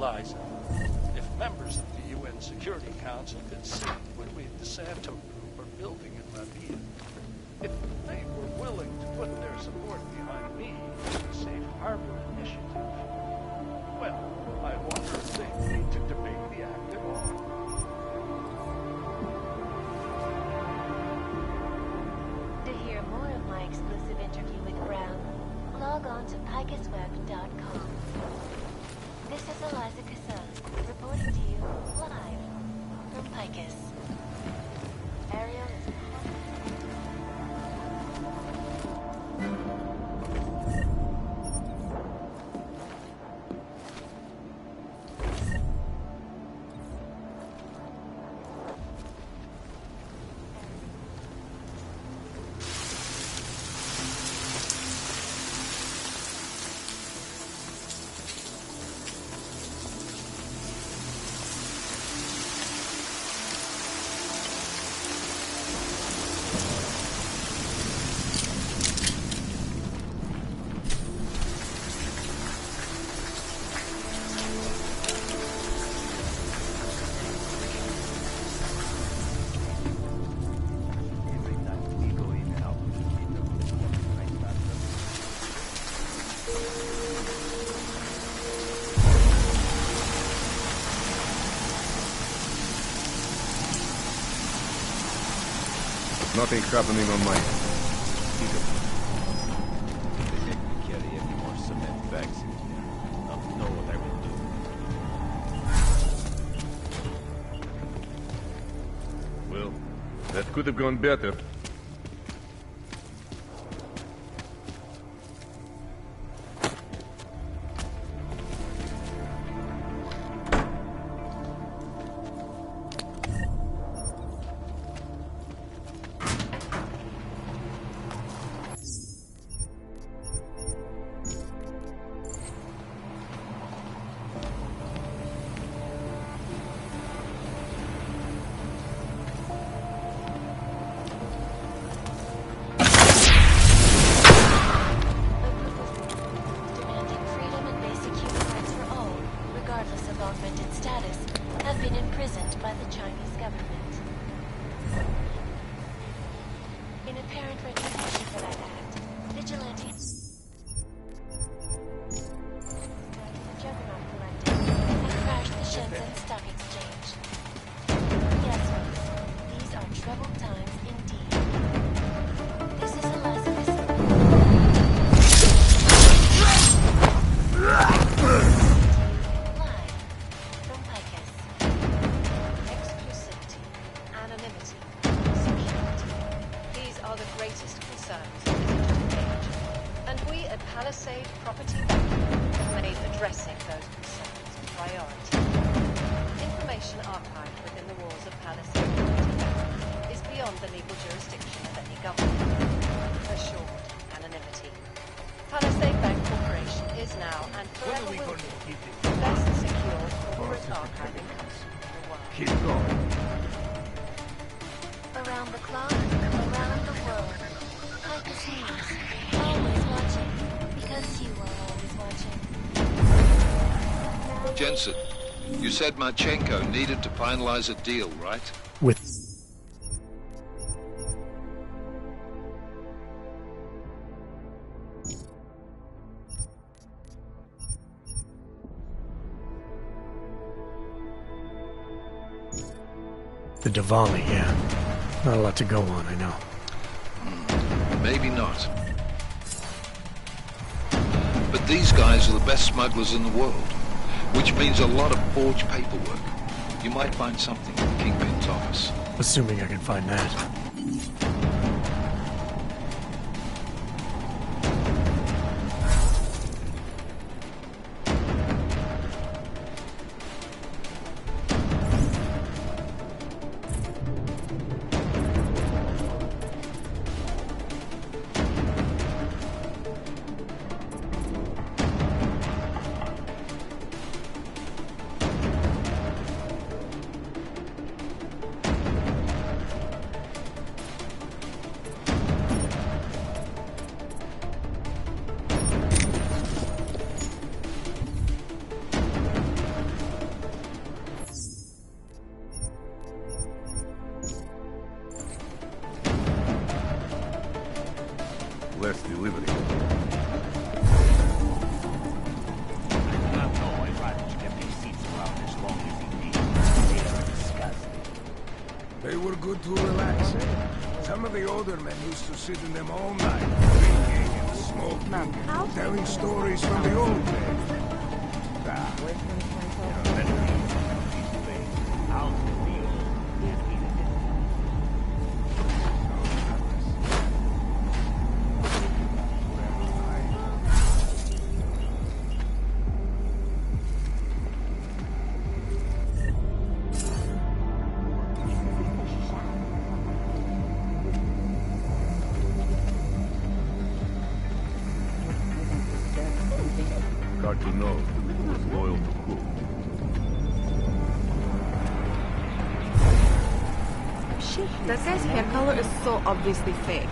Eliza, if members of the UN Security Council could see what we DeSanto Group are building in Rabia, if they were willing to put their support behind me and the Safe Harbor Initiative, well, I wonder if they need to debate the act at all. To hear more of my exclusive interview with Brown, log on to picusweb.com. This is Eliza Casson, reporting to you live from Picus. Ariel is... Nothing's happening on my end. They make me carry any more cement bags in here. I'll know what I will do. Well, that could have gone better. concerns visited engage, and we at Palisade Property Bank have made addressing those concerns a priority. Information archived within the walls of Palisade Property Bank is beyond the legal jurisdiction of any government. Assured anonymity. Palisade Bank Corporation is now and forever will be the best secure corporate archiving company in the world. Keep going. Around the clock, around the world. Titus News. Always watching. Because you are always watching. Jensen, you said Marchenko needed to finalize a deal, right? With the Diwali, yeah. Not a lot to go on, I know. Maybe not. But these guys are the best smugglers in the world, which means a lot of forged paperwork. You might find something in the Kingpin's office. Assuming I can find that. Where's delivery? They were good to relax. Some of the older men used to sit in them all night, drinking and smoking, telling stories from the old days. Hard to know who was loyal to who. That guy's hair color is so obviously fake.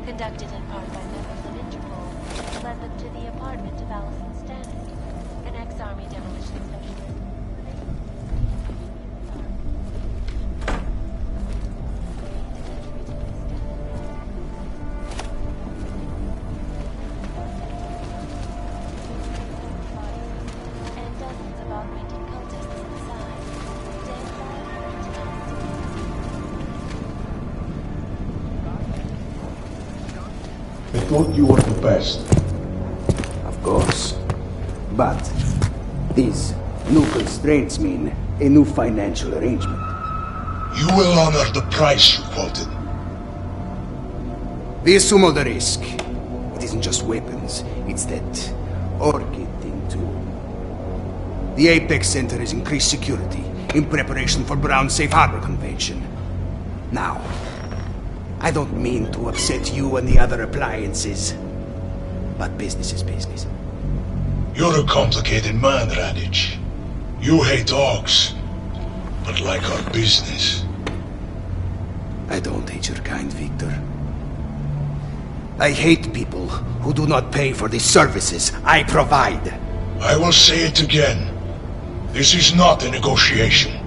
Conducted in part by members of Interpol, led them to the apartment of Allison Stanley, an ex-Army demolition specialist. thought you were the best. Of course. But these new constraints mean a new financial arrangement. You will honor the price you quoted. We assume all the risk. It isn't just weapons, it's that orchid thing too. The Apex Center has increased security in preparation for Brown's Safe Harbor Convention. Now, I don't mean to upset you and the other appliances, but business is business. You're a complicated man, Radich. You hate dogs, but like our business. I don't hate your kind, Victor. I hate people who do not pay for the services I provide. I will say it again. This is not a negotiation.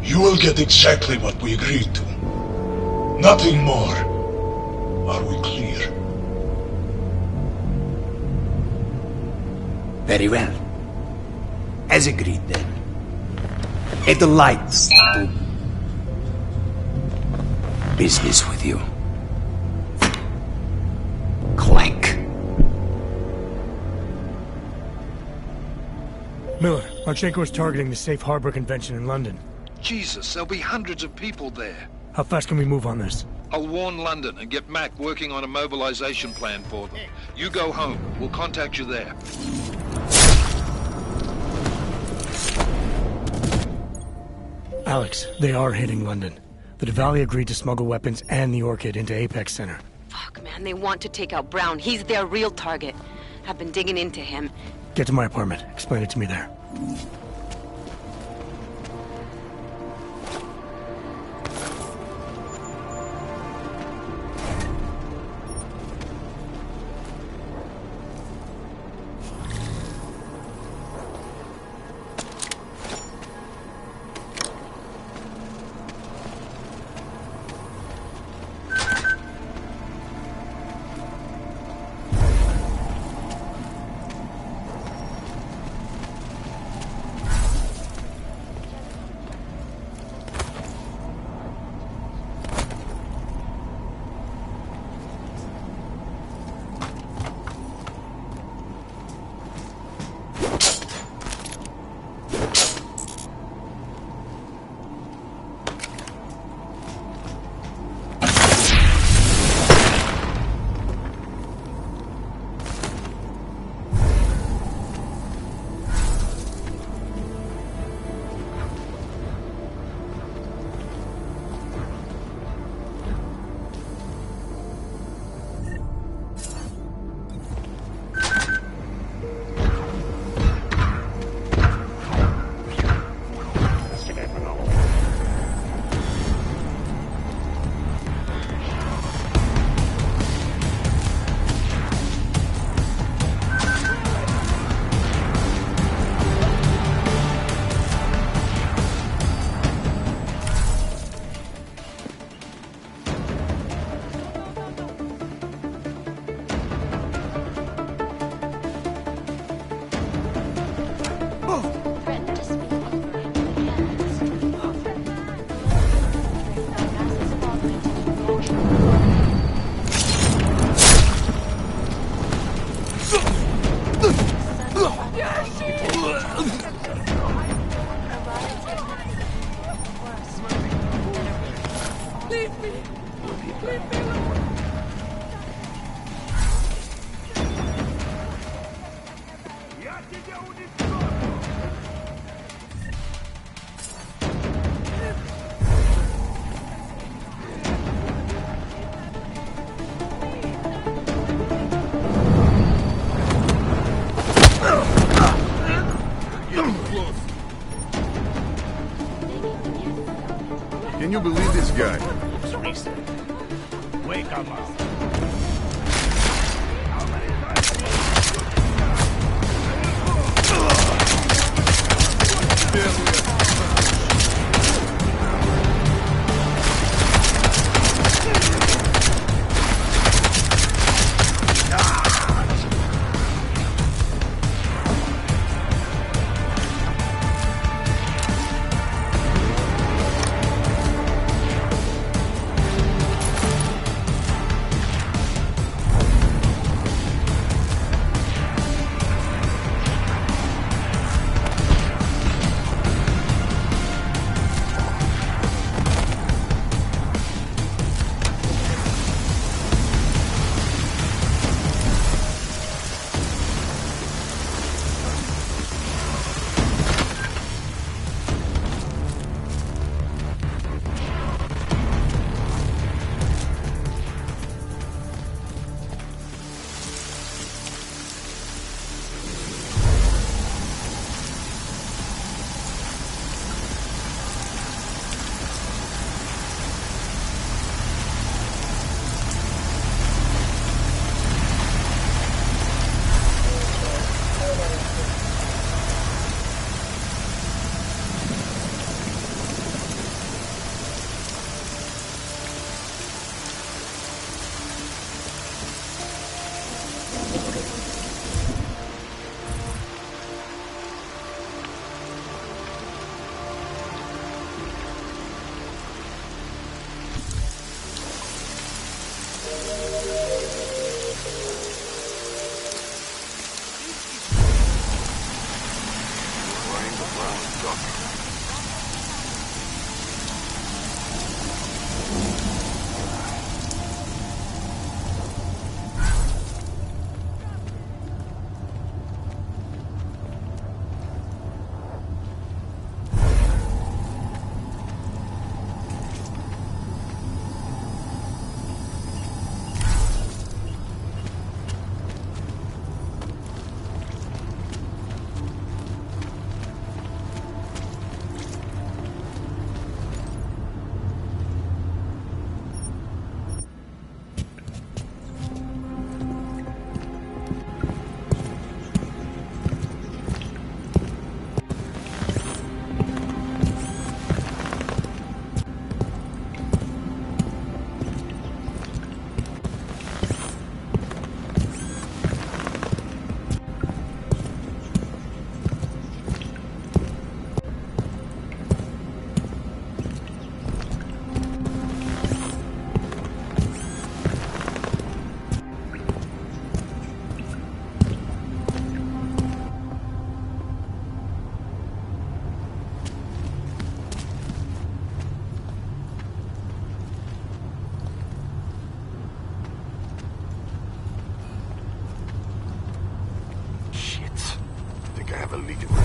You will get exactly what we agreed to. Nothing more. Are we clear? Very well. As agreed then. A delight to business with you. Clank. Miller, Marchenko is targeting the Safe Harbor Convention in London. Jesus, there'll be hundreds of people there. How fast can we move on this? I'll warn London and get Mac working on a mobilization plan for them. You go home. We'll contact you there. Alex, they are hitting London. The Diwali agreed to smuggle weapons and the Orchid into Apex Center. Fuck, man, they want to take out Brown. He's their real target. I've been digging into him. Get to my apartment. Explain it to me there. Can you believe this guy? Wake him up. I have a lead in that.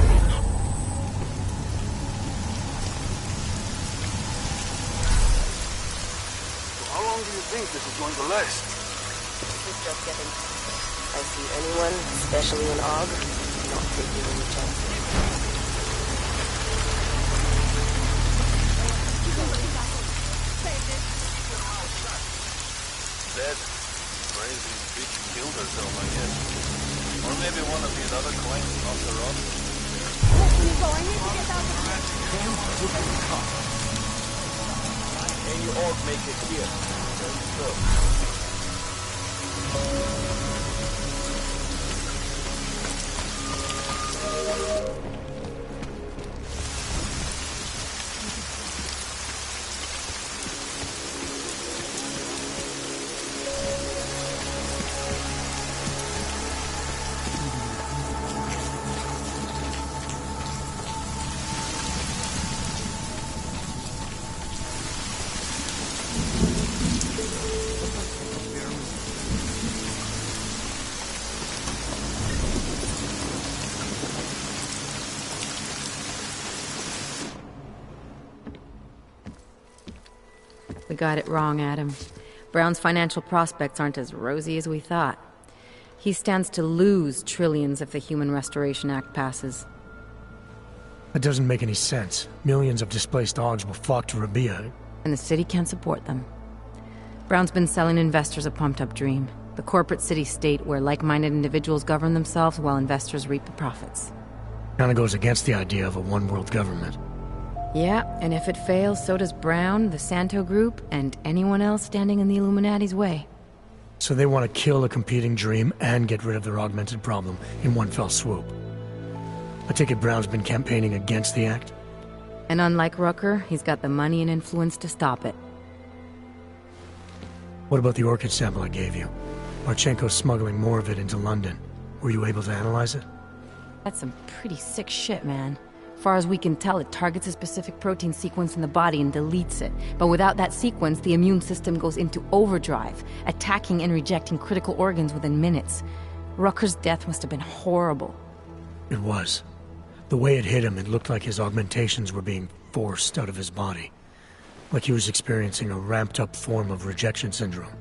So how long do you think this is going to last? It's just getting... I see anyone, especially an Og, not taking any chances. Dead. Crazy bitch killed herself, I guess. Or maybe one of these other coins knocked her off. I need to get out of here. Can you all make it here? Very good. We got it wrong, Adam. Brown's financial prospects aren't as rosy as we thought. He stands to lose trillions if the Human Restoration Act passes. That doesn't make any sense. Millions of displaced Ogs will flock to Rabia. And the city can't support them. Brown's been selling investors a pumped-up dream. The corporate city-state where like-minded individuals govern themselves while investors reap the profits. Kinda goes against the idea of a one-world government. Yeah, and if it fails, so does Brown, the Santo Group, and anyone else standing in the Illuminati's way. So they want to kill a competing dream and get rid of their augmented problem in one fell swoop. I take it Brown's been campaigning against the act? And unlike Rucker, he's got the money and influence to stop it. What about the orchid sample I gave you? Marchenko's smuggling more of it into London. Were you able to analyze it? That's some pretty sick shit, man. Far as we can tell, it targets a specific protein sequence in the body and deletes it. But without that sequence, the immune system goes into overdrive, attacking and rejecting critical organs within minutes. Rucker's death must have been horrible. It was. The way it hit him, it looked like his augmentations were being forced out of his body. Like he was experiencing a ramped-up form of rejection syndrome.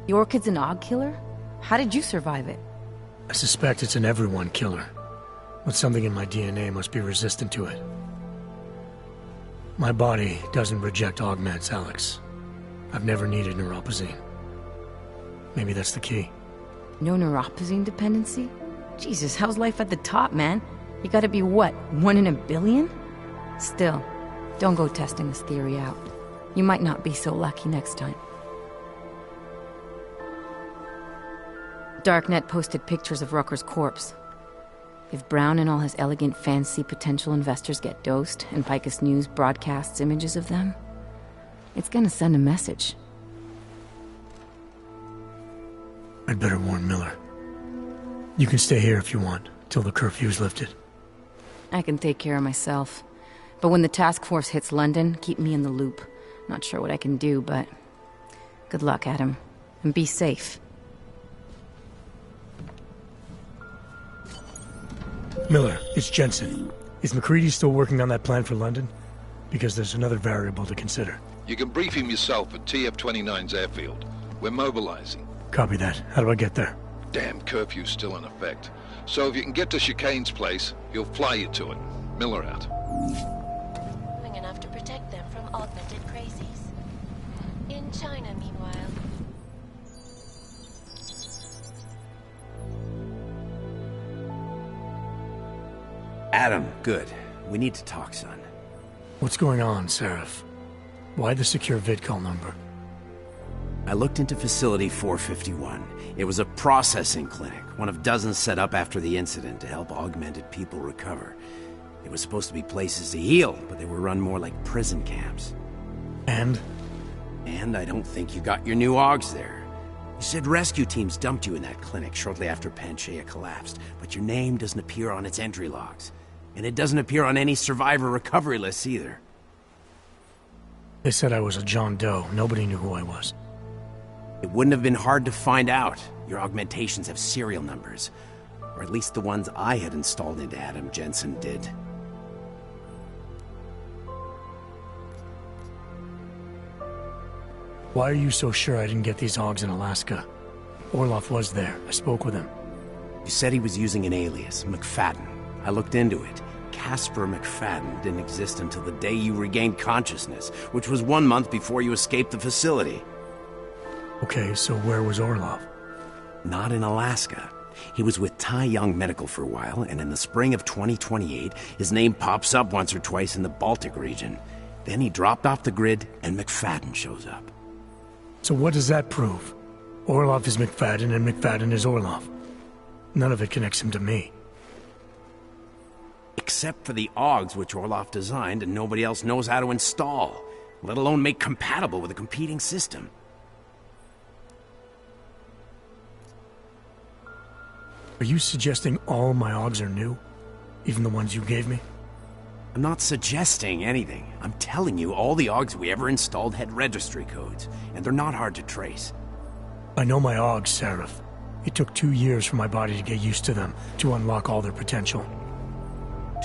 The orchid's an Og killer? How did you survive it? I suspect it's an everyone killer. But something in my DNA must be resistant to it. My body doesn't reject augments, Alex. I've never needed neuropazine. Maybe that's the key. No neuropazine dependency? Jesus, how's life at the top, man? You gotta be what, 1 in a billion? Still, don't go testing this theory out. You might not be so lucky next time. Darknet posted pictures of Rucker's corpse. If Brown and all his elegant, fancy potential investors get dosed, and Picus News broadcasts images of them, it's gonna send a message. I'd better warn Miller. You can stay here if you want, till the curfew's lifted. I can take care of myself. But when the task force hits London, keep me in the loop. Not sure what I can do, but... good luck, Adam. And be safe. Miller, it's Jensen. Is MacReady still working on that plan for London? Because there's another variable to consider. You can brief him yourself at TF-29's airfield. We're mobilizing. Copy that. How do I get there? Damn curfew's still in effect. So if you can get to Chicane's place, he'll fly you to it. Miller out. Long enough to protect them from augmented crazies. In China, meanwhile. Adam, good. We need to talk, son. What's going on, Seraph? Why the secure vidcall number? I looked into Facility 451. It was a processing clinic, one of dozens set up after the incident to help augmented people recover. It was supposed to be places to heal, but they were run more like prison camps. And? And I don't think you got your new Augs there. You said rescue teams dumped you in that clinic shortly after Panchaea collapsed, but your name doesn't appear on its entry logs. And it doesn't appear on any survivor recovery lists either. They said I was a John Doe. Nobody knew who I was. It wouldn't have been hard to find out. Your augmentations have serial numbers. Or at least the ones I had installed into Adam Jensen did. Why are you so sure I didn't get these hogs in Alaska? Orloff was there. I spoke with him. You said he was using an alias, McFadden. I looked into it. Casper McFadden didn't exist until the day you regained consciousness, which was 1 month before you escaped the facility. Okay, so where was Orloff? Not in Alaska. He was with Tai Young Medical for a while, and in the spring of 2028, his name pops up once or twice in the Baltic region. Then he dropped off the grid, and McFadden shows up. So what does that prove? Orloff is McFadden, and McFadden is Orloff. None of it connects him to me. Except for the AUGs which Orloff designed and nobody else knows how to install, let alone make compatible with a competing system. Are you suggesting all my AUGs are new? Even the ones you gave me? I'm not suggesting anything. I'm telling you all the AUGs we ever installed had registry codes, and they're not hard to trace. I know my AUGs, Seraph. It took 2 years for my body to get used to them, to unlock all their potential.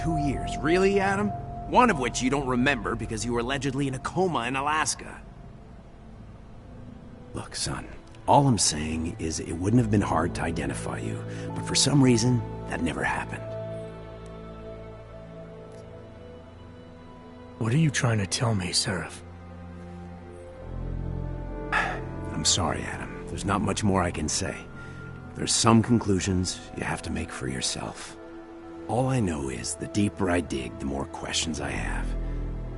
2 years? Really, Adam? One of which you don't remember because you were allegedly in a coma in Alaska. Look, son, all I'm saying is it wouldn't have been hard to identify you, but for some reason, that never happened. What are you trying to tell me, Seraph? I'm sorry, Adam. There's not much more I can say. There's some conclusions you have to make for yourself. All I know is the deeper I dig, the more questions I have.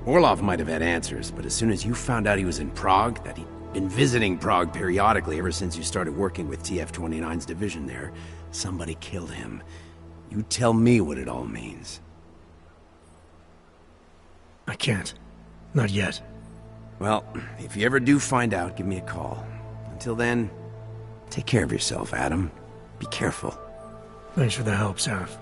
Orloff might have had answers, but as soon as you found out he was in Prague, that he'd been visiting Prague periodically ever since you started working with TF-29's division there, somebody killed him. You tell me what it all means. I can't. Not yet. Well, if you ever do find out, give me a call. Until then, take care of yourself, Adam. Be careful. Thanks for the help, Seraph.